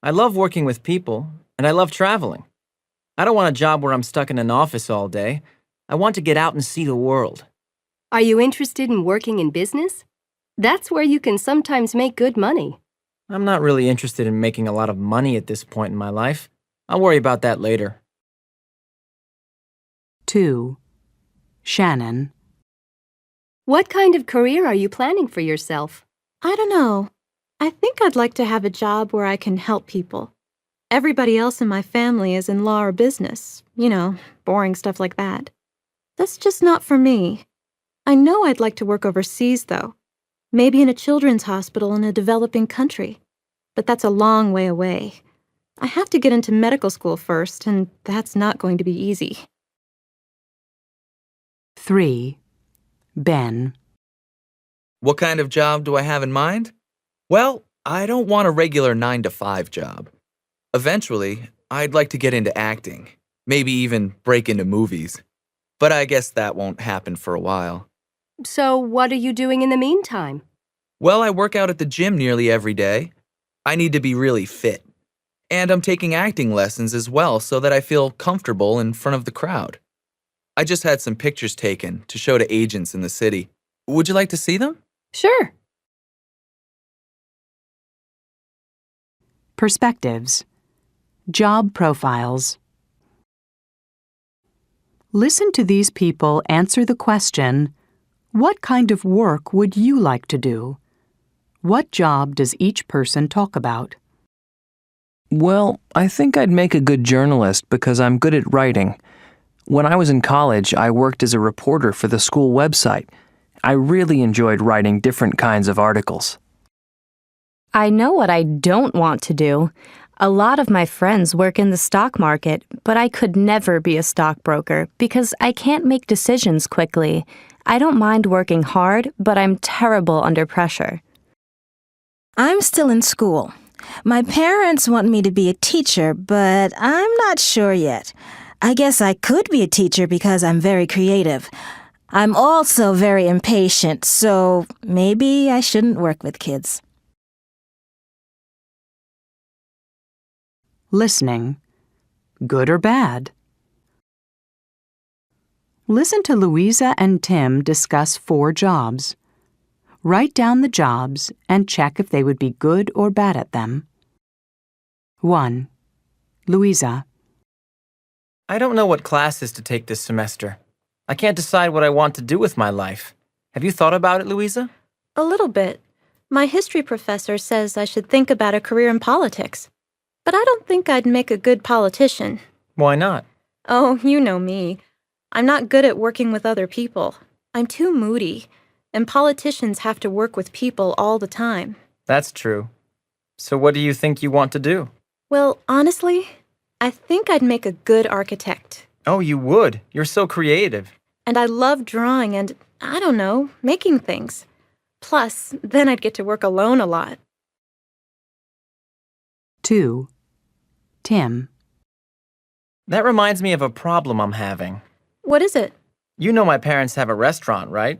S18: I love working with people, and I love traveling. I don't want a job where I'm stuck in an office all day. I want to get out and see the world.
S17: Are you interested in working in business? That's where you can sometimes make good money.
S18: I'm not really interested in making a lot of money at this point in my life. I'll worry about that later.
S1: 2. Shannon.
S17: What kind of career are you planning for yourself?
S28: I don't know. I think I'd like to have a job where I can help people. Everybody else in my family is in law or business. You know, boring stuff like that. That's just not for me. I know I'd like to work overseas, though. Maybe in a children's hospital in a developing country. But that's a long way away. I have to get into medical school first, and that's not going to be easy.
S1: 3. Ben.
S5: What kind of job do I have in mind? Well, I don't want a regular 9-to-5 job. Eventually, I'd like to get into acting, maybe even break into movies. But I guess that won't happen for a while.
S17: So, what are you doing in the meantime?
S5: Well, I work out at the gym nearly every day. I need to be really fit. And I'm taking acting lessons as well so that I feel comfortable in front of the crowd. I just had some pictures taken to show to agents in the city. Would you like to see them?
S17: Sure.
S1: Perspectives. Job profiles. Listen to these people answer the question, what kind of work would you like to do? What job does each person talk about?
S13: Well, I think I'd make a good journalist because I'm good at writing. When I was in college, I worked as a reporter for the school website. I really enjoyed writing different kinds of articles.
S16: I know what I don't want to do. A lot of my friends work in the stock market, but I could never be a stockbroker because I can't make decisions quickly. I don't mind working hard, but I'm terrible under pressure.
S2: I'm still in school. My parents want me to be a teacher, but I'm not sure yet. I guess I could be a teacher because I'm very creative. I'm also very impatient, so maybe I shouldn't work with kids.
S1: Listening. Good or bad? Listen to Louisa and Tim discuss 4 jobs. Write down the jobs and check if they would be good or bad at them. 1. Louisa.
S18: I don't know what classes to take this semester. I can't decide what I want to do with my life. Have you thought about it, Louisa?
S28: A little bit. My history professor says I should think about a career in politics. But I don't think I'd make a good politician.
S18: Why not?
S28: Oh, you know me. I'm not good at working with other people. I'm too moody, and politicians have to work with people all the time.
S18: That's true. So what do you think you want to do?
S28: Well, honestly, I think I'd make a good architect.
S18: Oh, you would. You're so creative.
S28: And I love drawing and, I don't know, making things. Plus, then I'd get to work alone a lot.
S1: 2. Tim.
S18: That reminds me of a problem I'm having.
S28: What is it?
S18: You know my parents have a restaurant, right?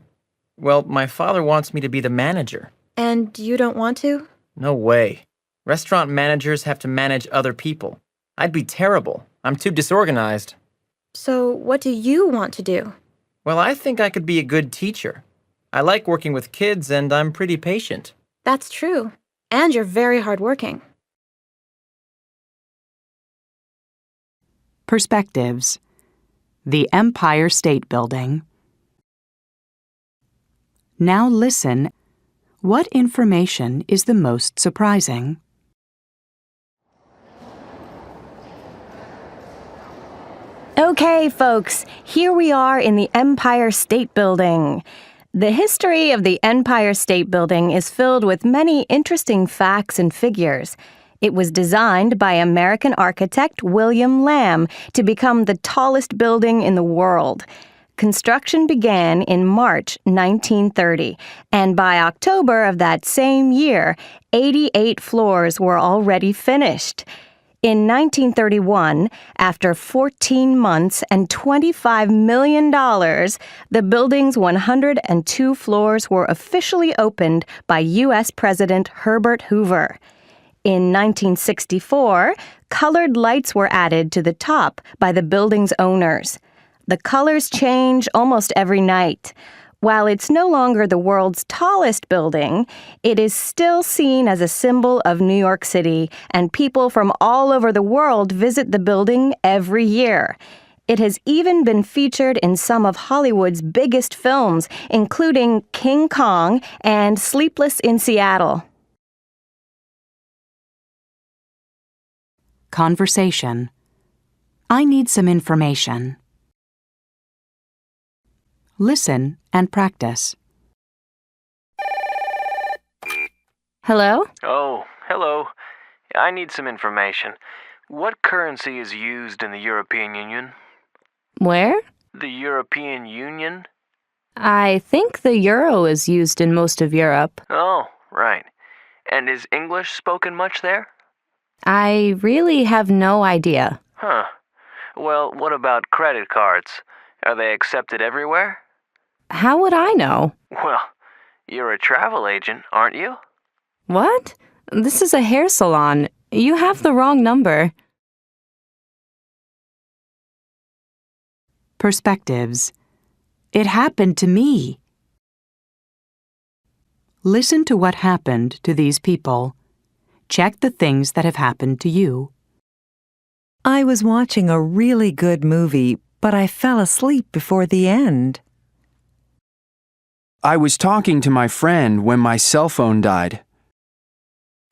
S18: Well, my father wants me to be the manager.
S28: And you don't want to?
S18: No way. Restaurant managers have to manage other people. I'd be terrible. I'm too disorganized.
S28: So what do you want to do?
S18: Well, I think I could be a good teacher. I like working with kids and I'm pretty patient.
S28: That's true. And you're very hardworking.
S1: Perspectives. The Empire State Building. Now listen. What information is the most surprising?
S7: Okay, folks, here we are in the Empire State Building. The history of the Empire State Building is filled with many interesting facts and figures. It was designed by American architect William Lamb to become the tallest building in the world. Construction began in March 1930, and by October of that same year, 88 floors were already finished. In 1931, after 14 months and $25 million, the building's 102 floors were officially opened by U.S. President Herbert Hoover. In 1964, colored lights were added to the top by the building's owners. The colors change almost every night. While it's no longer the world's tallest building, it is still seen as a symbol of New York City, and people from all over the world visit the building every year. It has even been featured in some of Hollywood's biggest films, including King Kong and Sleepless in Seattle.
S1: Conversation. I need some information. Listen and practice.
S16: Hello?
S9: Oh, hello. I need some information. What currency is used in the European Union?
S16: Where?
S9: The European Union?
S16: I think the euro is used in most of Europe.
S9: Oh, right. And is English spoken much there?
S16: I really have no idea.
S9: Huh. Well, what about credit cards? Are they accepted everywhere?
S16: How would I know?
S9: Well, you're a travel agent, aren't you?
S16: What? This is a hair salon. You have the wrong number.
S1: Perspectives. It happened to me. Listen to what happened to these people. Check the things that have happened to you.
S19: I was watching a really good movie, but I fell asleep before the end.
S20: I was talking to my friend when my cell phone died.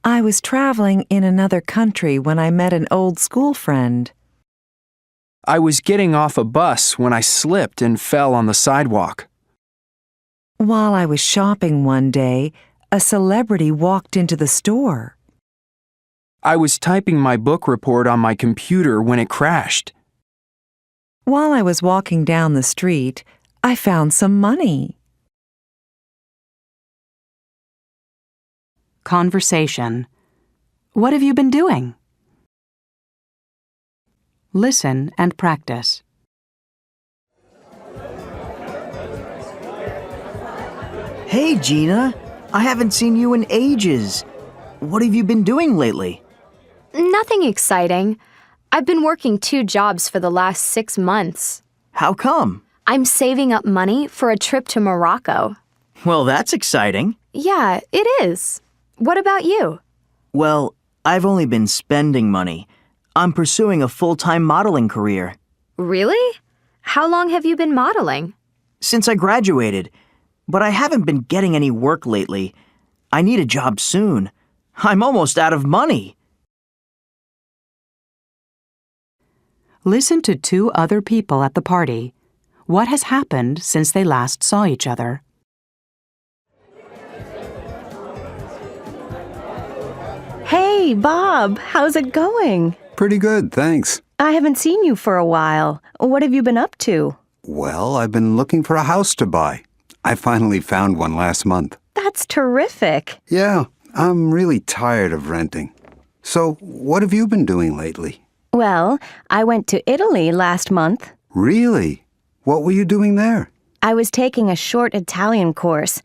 S19: I was traveling in another country when I met an old school friend.
S20: I was getting off a bus when I slipped and fell on the sidewalk.
S19: While I was shopping one day, a celebrity walked into the store.
S20: I was typing my book report on my computer when it crashed.
S19: While I was walking down the street, I found some money.
S1: Conversation. What have you been doing? Listen and practice.
S3: Hey, Gina. I haven't seen you in ages. What have you been doing lately?
S12: Nothing exciting. I've been working 2 jobs for the last 6 months.
S3: How come?
S12: I'm saving up money for a trip to Morocco.
S3: Well, that's exciting.
S12: Yeah, it is. What about you?
S3: Well, I've only been spending money. I'm pursuing a full-time modeling career.
S12: Really? How long have you been modeling?
S3: Since I graduated. But I haven't been getting any work lately. I need a job soon. I'm almost out of money.
S1: Listen to 2 other people at the party. What has happened since they last saw each other?
S7: Hey, Bob, how's it going?
S21: Pretty good, thanks.
S7: I haven't seen you for a while. What have you been up to?
S21: Well, I've been looking for a house to buy. I finally found one last month.
S7: That's terrific.
S21: Yeah, I'm really tired of renting. So, what have you been doing lately?
S7: Well, I went to Italy last month.
S21: Really? What were you doing there?
S7: I was taking a short Italian course.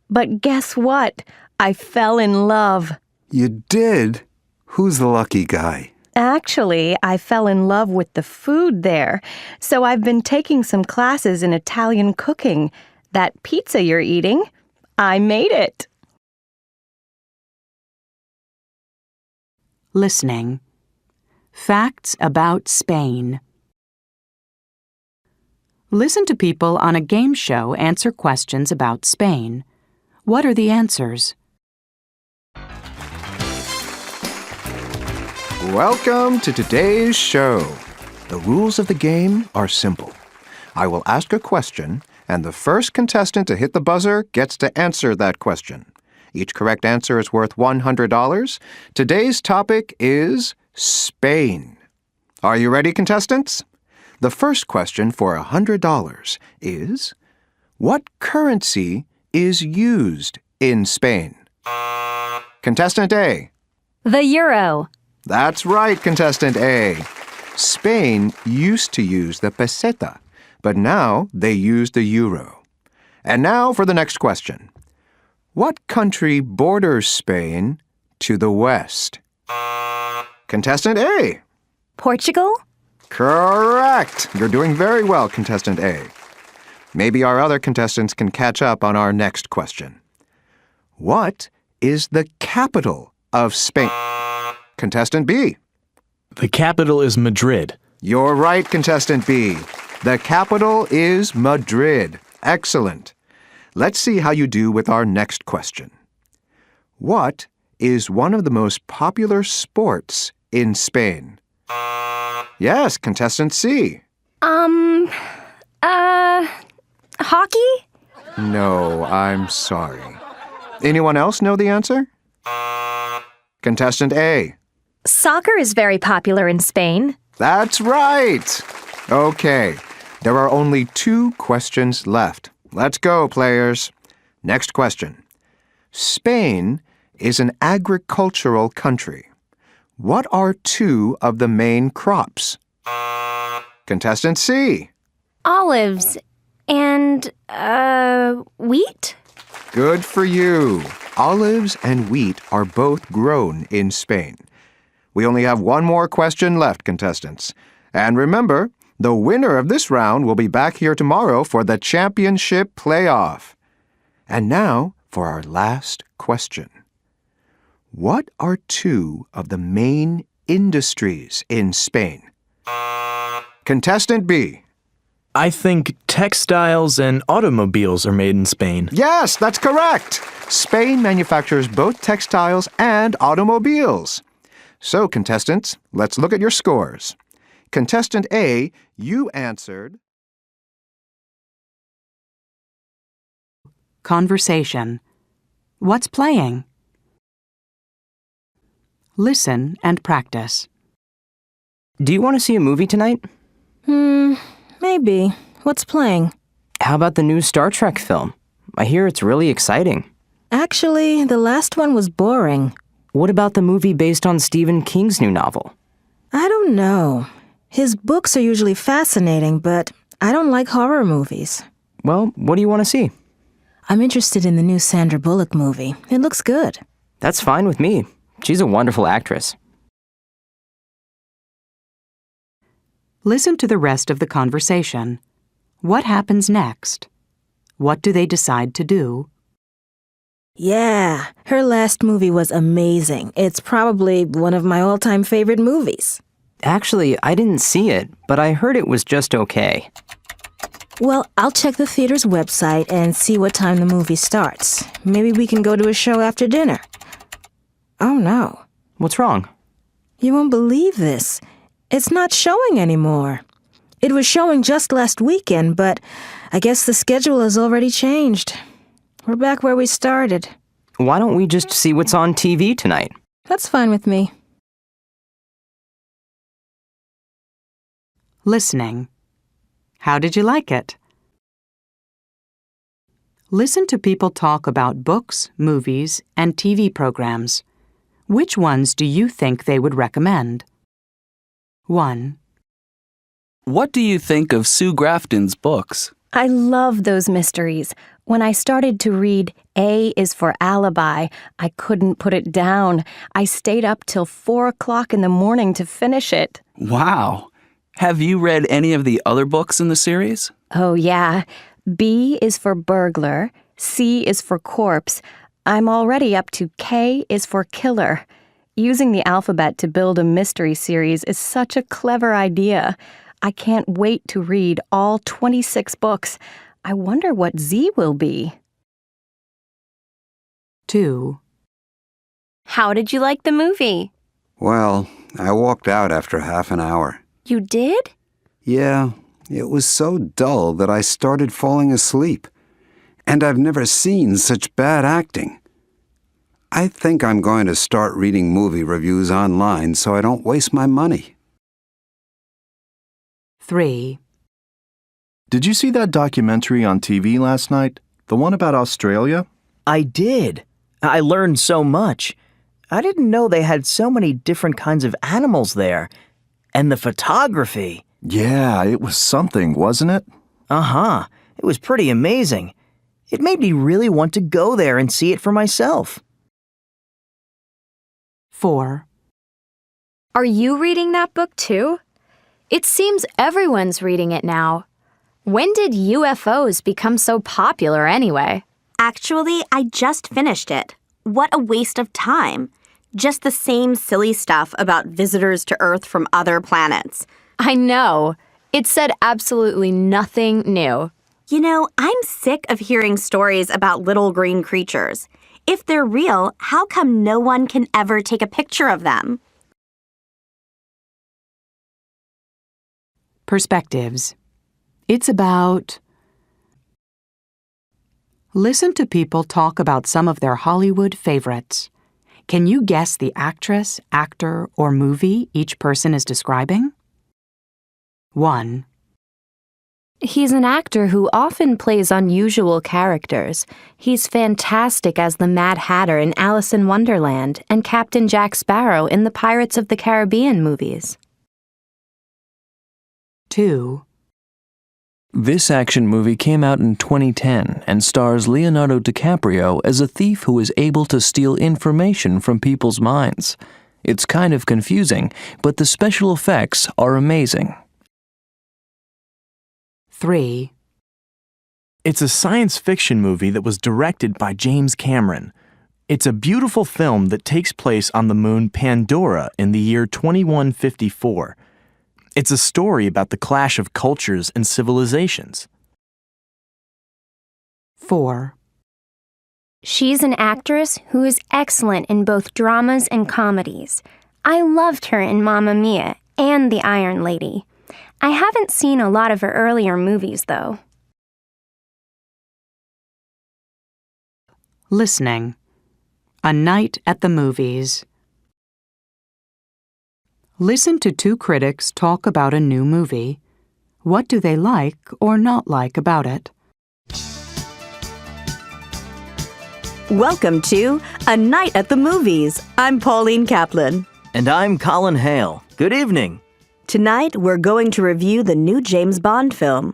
S7: But guess what? I fell in love.
S21: You did? Who's the lucky guy?
S7: Actually, I fell in love with the food there. So I've been taking some classes in Italian cooking. That pizza you're eating, I made it.
S1: Listening. Facts about Spain. Listen to people on a game show answer questions about Spain. What are the answers?
S6: Welcome to today's show. The rules of the game are simple. I will ask a question, and the first contestant to hit the buzzer gets to answer that question. Each correct answer is worth $100. Today's topic is Spain. Are you ready, contestants? The first question for $100 is, what currency is used in Spain? Contestant A.
S12: The euro.
S6: That's right, contestant A. Spain used to use the peseta, but now they use the euro. And now for the next question. What country borders Spain to the west? Contestant A.
S12: Portugal?
S6: Correct. You're doing very well, contestant A. Maybe our other contestants can catch up on our next question. What is the capital of Spain? Contestant B.
S15: The capital is Madrid.
S6: You're right, contestant B. The capital is Madrid. Excellent. Let's see how you do with our next question. What is one of the most popular sports in Spain? Yes, contestant C.
S12: Hockey?
S6: No, I'm sorry. Anyone else know the answer? Contestant A.
S12: Soccer is very popular in Spain.
S6: That's right. Okay, there are only 2 questions left. Let's go, players. Next question. Spain is an agricultural country. What are 2 of the main crops? Contestant C.
S12: Olives and, wheat?
S6: Good for you. Olives and wheat are both grown in Spain. We only have 1 more question left, contestants. And remember, the winner of this round will be back here tomorrow for the championship playoff. And now for our last question. What are 2 of the main industries in Spain? Contestant B.
S15: I think textiles and automobiles are made in Spain.
S6: Yes, that's correct. Spain manufactures both textiles and automobiles. So, contestants, let's look at your scores. Contestant A, you answered...
S1: Conversation. What's playing? Listen and practice.
S14: Do you want to see a movie tonight?
S2: Maybe. What's playing?
S14: How about the new Star Trek film? I hear it's really exciting.
S2: Actually, the last one was boring.
S14: What about the movie based on Stephen King's new novel?
S2: I don't know. His books are usually fascinating, but I don't like horror movies.
S14: Well, what do you want to see?
S2: I'm interested in the new Sandra Bullock movie. It looks good.
S14: That's fine with me. She's a wonderful actress.
S1: Listen to the rest of the conversation. What happens next? What do they decide to do?
S2: Yeah, her last movie was amazing. It's probably one of my all-time favorite movies.
S14: Actually, I didn't see it, but I heard it was just okay.
S2: Well, I'll check the theater's website and see what time the movie starts. Maybe we can go to a show after dinner. Oh, no.
S14: What's wrong?
S2: You won't believe this. It's not showing anymore. It was showing just last weekend, but I guess the schedule has already changed. We're back where we started.
S14: Why don't we just see what's on TV tonight?
S2: That's fine with me.
S1: Listening. How did you like it? Listen to people talk about books, movies, and TV programs. Which ones do you think they would recommend? 1.
S4: What do you think of Sue Grafton's books?
S12: I love those mysteries. When I started to read A is for Alibi, I couldn't put it down. I stayed up till 4 o'clock in the morning to finish it.
S4: Wow. Have you read any of the other books in the series?
S12: Oh, yeah. B is for burglar. C is for corpse. I'm already up to K is for killer. Using the alphabet to build a mystery series is such a clever idea. I can't wait to read all 26 books. I wonder what Z will be.
S1: 2.
S12: How did you like the movie?
S21: Well, I walked out after half an hour.
S12: You did?
S21: Yeah, it was so dull that I started falling asleep. And I've never seen such bad acting. I think I'm going to start reading movie reviews online so I don't waste my money.
S1: 3.
S10: Did you see that documentary on TV last night? The one about Australia?
S3: I did. I learned so much. I didn't know they had so many different kinds of animals there. And the photography.
S10: Yeah, it was something, wasn't it?
S3: Uh-huh. It was pretty amazing. It made me really want to go there and see it for myself.
S1: 4.
S12: Are you reading that book too? It seems everyone's reading it now. When did UFOs become so popular anyway?
S22: Actually, I just finished it. What a waste of time. Just the same silly stuff about visitors to Earth from other planets.
S12: I know. It said absolutely nothing new.
S22: You know, I'm sick of hearing stories about little green creatures. If they're real, how come no one can ever take a picture of them?
S1: Perspectives. It's about... Listen to people talk about some of their Hollywood favorites. Can you guess the actress, actor, or movie each person is describing? 1,
S16: He's an actor who often plays unusual characters. He's fantastic as the Mad Hatter in Alice in Wonderland and Captain Jack Sparrow in the Pirates of the Caribbean movies.
S1: 2,
S13: This action movie came out in 2010 and stars Leonardo DiCaprio as a thief who is able to steal information from people's minds. It's kind of confusing, but the special effects are amazing.
S1: 3,
S15: It's a science fiction movie that was directed by James Cameron. It's a beautiful film that takes place on the moon Pandora in the year 2154. It's a story about the clash of cultures and civilizations.
S1: 4,
S5: She's an actress who is excellent in both dramas and comedies. I loved her in Mamma Mia and The Iron Lady. I haven't seen a lot of her earlier movies, though.
S1: Listening. A night at the movies. Listen to 2 critics talk about a new movie. What do they like or not like about it?
S8: Welcome to A Night at the Movies. I'm Pauline Kaplan.
S3: And I'm Colin Hale. Good evening.
S8: Tonight, we're going to review the new James Bond film.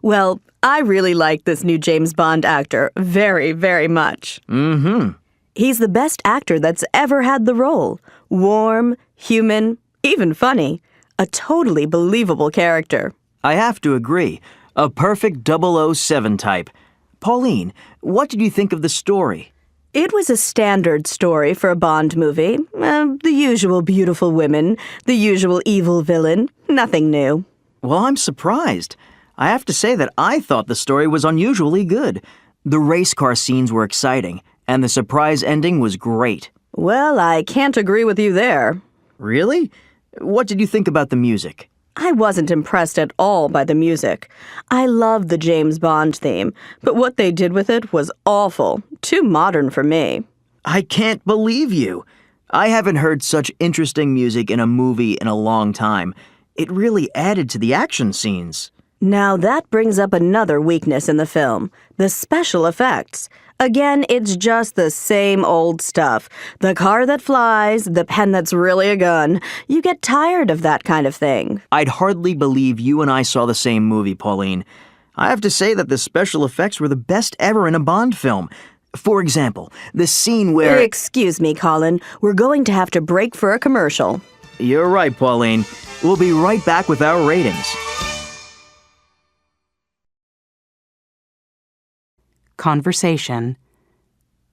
S8: Well, I really like this new James Bond actor very, very much.
S3: Mm-hmm.
S8: He's the best actor that's ever had the role. Warm, human, even funny. A totally believable character.
S3: I have to agree. A perfect 007 type. Pauline, what did you think of the story?
S8: It was a standard story for a Bond movie. The usual beautiful women, the usual evil villain, nothing new.
S3: Well, I'm surprised. I have to say that I thought the story was unusually good. The race car scenes were exciting, and the surprise ending was great.
S8: Well, I can't agree with you there.
S3: Really? What did you think about the music?
S8: I wasn't impressed at all by the music. I love the James Bond theme, but what they did with it was awful. Too modern for me.
S3: I can't believe you. I haven't heard such interesting music in a movie in a long time. It really added to the action scenes.
S8: Now that brings up another weakness in the film, the special effects. Again, it's just the same old stuff. The car that flies, the pen that's really a gun. You get tired of that kind of thing.
S3: I'd hardly believe you and I saw the same movie, Pauline. I have to say that the special effects were the best ever in a Bond film. For example, the scene where...
S8: Excuse me, Colin. We're going to have to break for a commercial.
S3: You're right, Pauline. We'll be right back with our ratings.
S1: Conversation.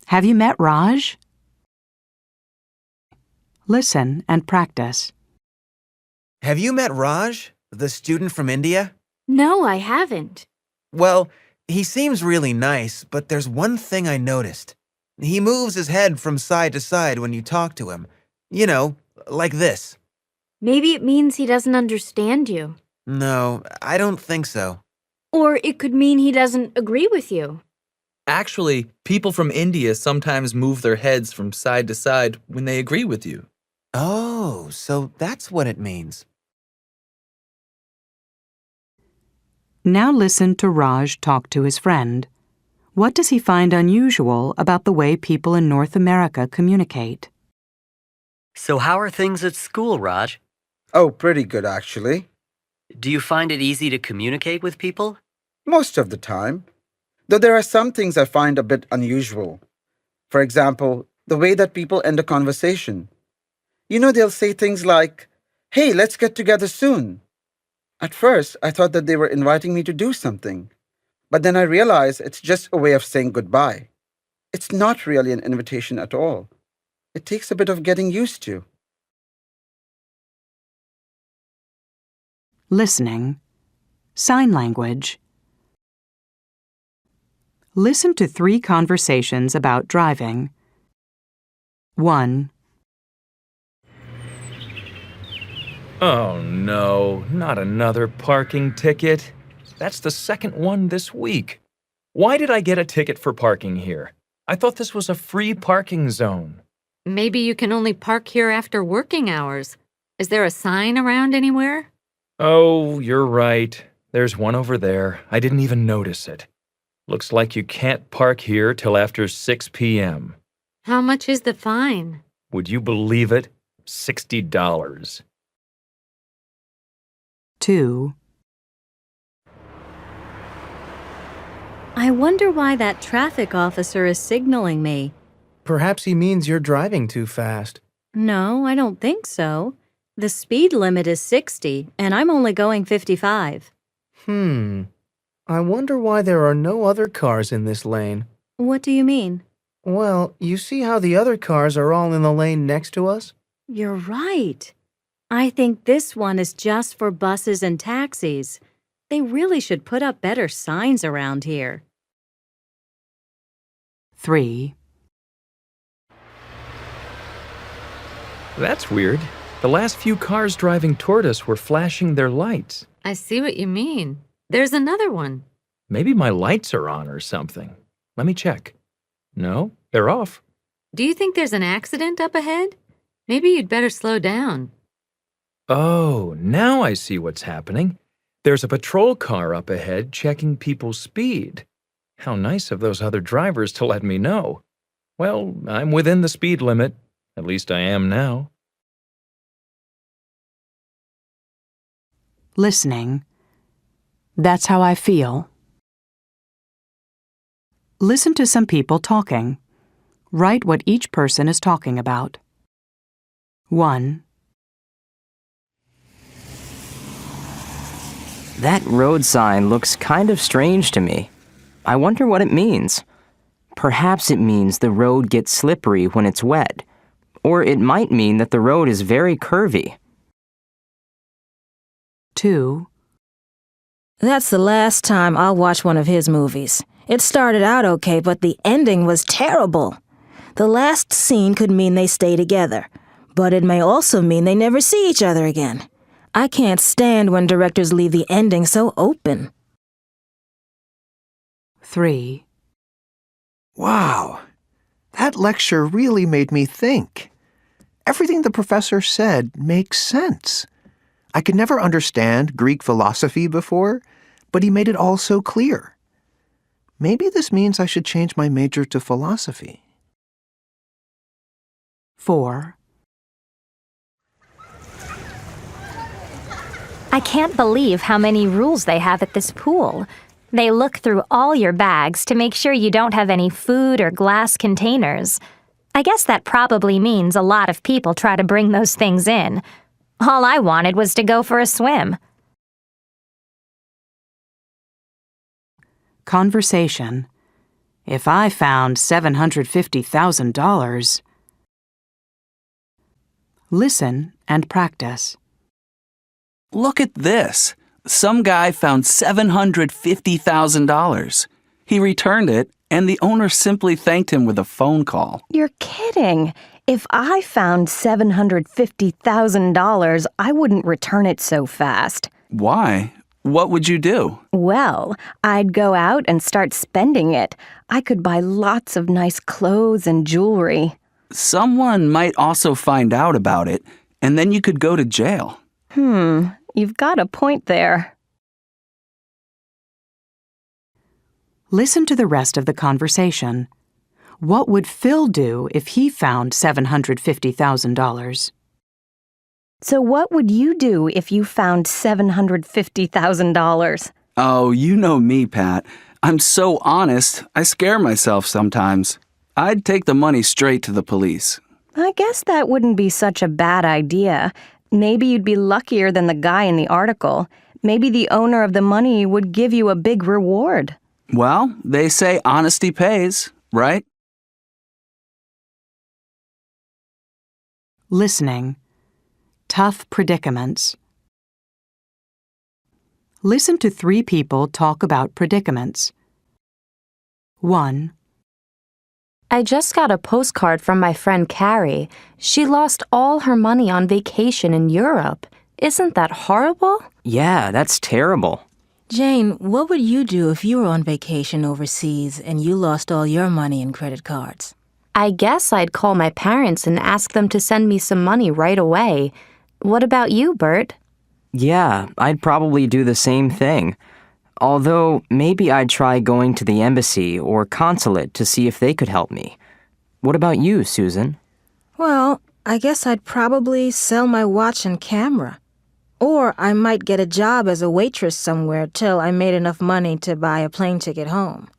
S1: Have you met Raj? Listen and practice.
S11: Have you met Raj, the student from India?
S23: No, I haven't.
S11: Well, he seems really nice, but there's one thing I noticed. He moves his head from side to side when you talk to him. You know, like this.
S23: Maybe it means he doesn't understand you.
S11: No, I don't think so.
S23: Or it could mean he doesn't agree with you.
S4: Actually, people from India sometimes move their heads from side to side when they agree with you.
S11: Oh, so that's what it means.
S1: Now listen to Raj talk to his friend. What does he find unusual about the way people in North America communicate?
S24: So how are things at school, Raj?
S25: Oh, pretty good, actually.
S24: Do you find it easy to communicate with people?
S25: Most of the time. Though there are some things I find a bit unusual. For example, the way that people end a conversation. You know, they'll say things like, "Hey, let's get together soon." At first, I thought that they were inviting me to do something. But then I realized it's just a way of saying goodbye. It's not really an invitation at all. It takes a bit of getting used to.
S1: Listening. Sign language. Listen to 3 conversations about driving. 1.
S26: Oh no, not another parking ticket. That's the second one this week. Why did I get a ticket for parking here? I thought this was a free parking zone.
S7: Maybe you can only park here after working hours. Is there a sign around anywhere?
S26: Oh, you're right. There's one over there. I didn't even notice it. Looks like you can't park here till after 6 p.m.
S7: How much is the fine?
S26: Would you believe it? $60.
S1: 2.
S9: I wonder why that traffic officer is signaling me.
S17: Perhaps he means you're driving too fast.
S9: No, I don't think so. The speed limit is 60, and I'm only going 55.
S17: I wonder why there are no other cars in this lane.
S9: What do you mean?
S17: Well, you see how the other cars are all in the lane next to us?
S9: You're right. I think this one is just for buses and taxis. They really should put up better signs around here.
S1: 3.
S26: That's weird. The last few cars driving toward us were flashing their lights.
S7: I see what you mean. There's another one.
S26: Maybe my lights are on or something. Let me check. No, they're off.
S7: Do you think there's an accident up ahead? Maybe you'd better slow down.
S26: Oh, now I see what's happening. There's a patrol car up ahead checking people's speed. How nice of those other drivers to let me know. Well, I'm within the speed limit. At least I am now.
S1: Listening. That's how I feel. Listen to some people talking. Write what each person is talking about. 1.
S14: That road sign looks kind of strange to me. I wonder what it means. Perhaps it means the road gets slippery when it's wet. Or it might mean that the road is very curvy.
S1: 2.
S2: That's the last time I'll watch one of his movies. It started out okay, but the ending was terrible. The last scene could mean they stay together, but it may also mean they never see each other again. I can't stand when directors leave the ending so open.
S1: 3.
S6: Wow, that lecture really made me think. Everything the professor said makes sense. I could never understand Greek philosophy before, but he made it all so clear. Maybe this means I should change my major to philosophy.
S1: 4.
S5: I can't believe how many rules they have at this pool. They look through all your bags to make sure you don't have any food or glass containers. I guess that probably means a lot of people try to bring those things in. All I wanted was to go for a swim.
S1: Conversation. If I found $750,000. Listen and practice.
S18: Look at this. Some guy found $750,000. He returned it, and the owner simply thanked him with a phone call.
S19: You're kidding. If I found $750,000, I wouldn't return it so fast.
S18: Why? What would you do?
S19: Well, I'd go out and start spending it. I could buy lots of nice clothes and jewelry.
S18: Someone might also find out about it, and then you could go to jail.
S19: You've got a point there.
S1: Listen to the rest of the conversation. What would Phil do if he found $750,000?
S19: So what would you do if you found $750,000?
S18: Oh, you know me, Pat. I'm so honest, I scare myself sometimes. I'd take the money straight to the police.
S19: I guess that wouldn't be such a bad idea. Maybe you'd be luckier than the guy in the article. Maybe the owner of the money would give you a big reward.
S18: Well, they say honesty pays, right?
S1: Listening. Tough predicaments. Listen to 3 people talk about predicaments. 1.
S16: I just got a postcard from my friend Carrie. She lost all her money on vacation in Europe. Isn't that horrible?
S14: Yeah, that's terrible.
S2: Jane, what would you do if you were on vacation overseas and you lost all your money in credit cards?
S16: I guess I'd call my parents and ask them to send me some money right away. What about you, Bert?
S14: Yeah, I'd probably do the same thing. Although, maybe I'd try going to the embassy or consulate to see if they could help me. What about you, Susan?
S2: Well, I guess I'd probably sell my watch and camera. Or I might get a job as a waitress somewhere till I made enough money to buy a plane ticket home.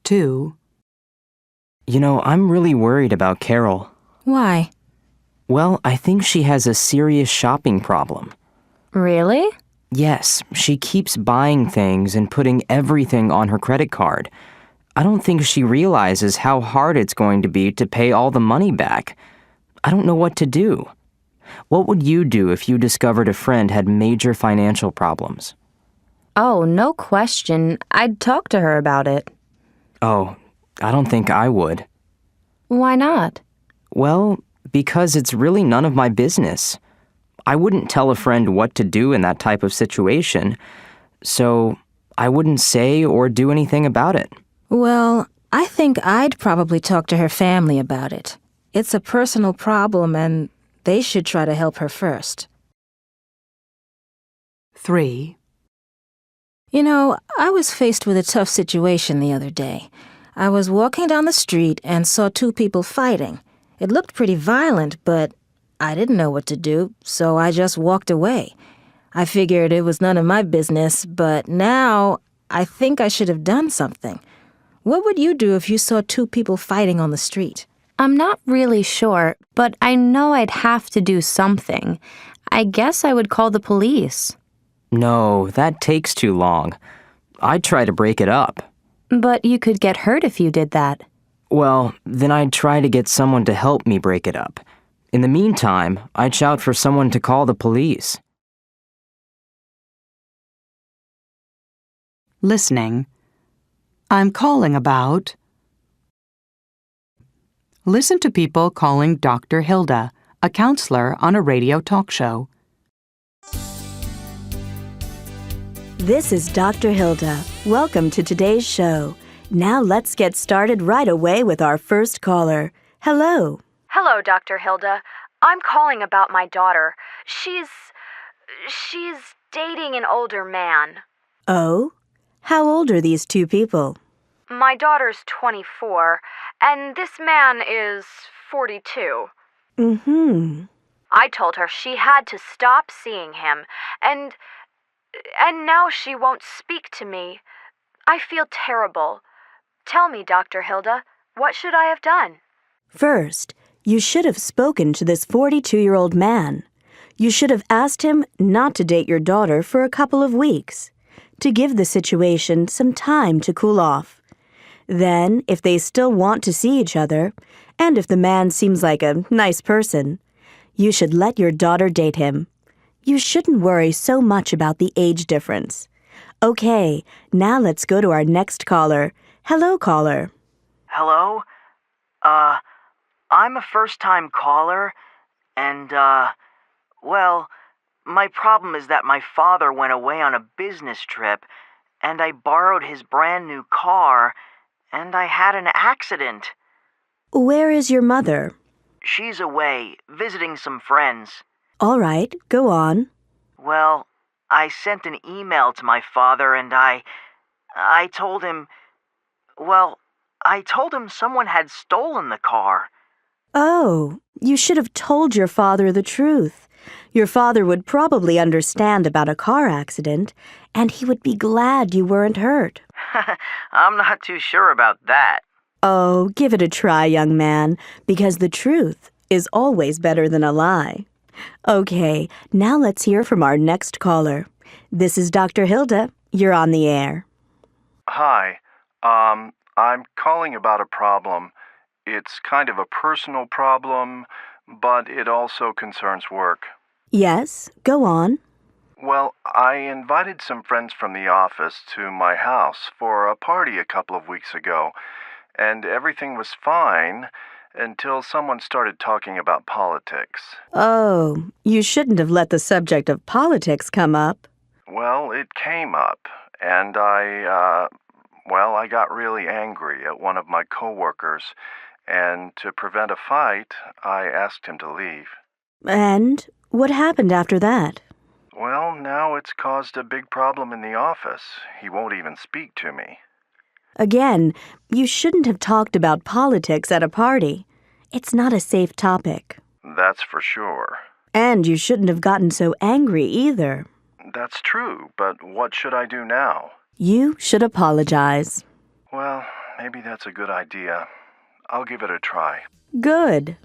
S1: 2.
S14: You know, I'm really worried about Carol.
S2: Why?
S14: Well, I think she has a serious shopping problem.
S16: Really?
S14: Yes, she keeps buying things and putting everything on her credit card. I don't think she realizes how hard it's going to be to pay all the money back. I don't know what to do. What would you do if you discovered a friend had major financial problems?
S16: Oh, no question. I'd talk to her about it.
S14: Oh, I don't think I would.
S16: Why not?
S14: Well, because it's really none of my business. I wouldn't tell a friend what to do in that type of situation, so I wouldn't say or do anything about it.
S2: Well, I think I'd probably talk to her family about it. It's a personal problem and they should try to help her first.
S1: 3.
S2: You know, I was faced with a tough situation the other day. I was walking down the street and saw two people fighting. It looked pretty violent, but I didn't know what to do, so I just walked away. I figured it was none of my business, but now I think I should have done something. What would you do if you saw two people fighting on the street?
S16: I'm not really sure, but I know I'd have to do something. I guess I would call the police.
S14: No, that takes too long. I'd try to break it up.
S16: But you could get hurt if you did that.
S14: Well, then I'd try to get someone to help me break it up. In the meantime, I'd shout for someone to call the police.
S1: Listening. I'm calling about. Listen to people calling Dr. Hilda, a counselor on a radio talk show.
S8: This is Dr. Hilda. Welcome to today's show. Now let's get started right away with our first caller. Hello.
S10: Hello, Dr. Hilda. I'm calling about my daughter. She's dating an older man.
S8: Oh? How old are these two people?
S10: My daughter's 24, and this man is 42.
S8: Mm-hmm.
S10: I told her she had to stop seeing him, and now she won't speak to me. I feel terrible. Tell me, Dr. Hilda, what should I have done?
S8: First, you should have spoken to this 42-year-old man. You should have asked him not to date your daughter for a couple of weeks, to give the situation some time to cool off. Then, if they still want to see each other, and if the man seems like a nice person, you should let your daughter date him. You shouldn't worry so much about the age difference. Okay, now let's go to our next caller. Hello, caller.
S3: Hello? I'm a first-time caller, and, well, my problem is that my father went away on a business trip, and I borrowed his brand-new car, and I had an accident.
S8: Where is your mother?
S3: She's away, visiting some friends.
S8: All right, go on.
S3: Well, I sent an email to my father, and I told him, well, I told him someone had stolen the car.
S8: Oh, you should have told your father the truth. Your father would probably understand about a car accident, and he would be glad you weren't hurt.
S3: I'm not too sure about that.
S8: Oh, give it a try, young man, because the truth is always better than a lie. Okay, now let's hear from our next caller. This is Dr. Hilda. You're on the air.
S6: Hi. I'm calling about a problem. It's kind of a personal problem, but it also concerns work.
S8: Yes, go on.
S6: Well, I invited some friends from the office to my house for a party a couple of weeks ago, and everything was fine until someone started talking about politics.
S8: Oh, you shouldn't have let the subject of politics come up.
S6: Well, it came up, and Well, I got really angry at one of my coworkers, and to prevent a fight, I asked him to leave.
S8: And what happened after that?
S6: Well, now it's caused a big problem in the office. He won't even speak to me.
S8: Again, you shouldn't have talked about politics at a party. It's not a safe topic.
S6: That's for sure.
S8: And you shouldn't have gotten so angry either.
S6: That's true, but what should I do now?
S8: You should apologize.
S6: Well, maybe that's a good idea. I'll give it a try.
S8: Good.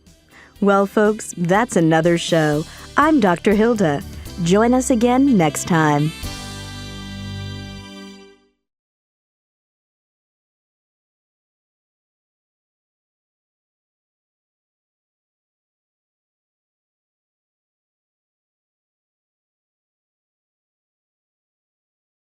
S8: Well, folks, that's another show. I'm Dr. Hilda. Join us again next time.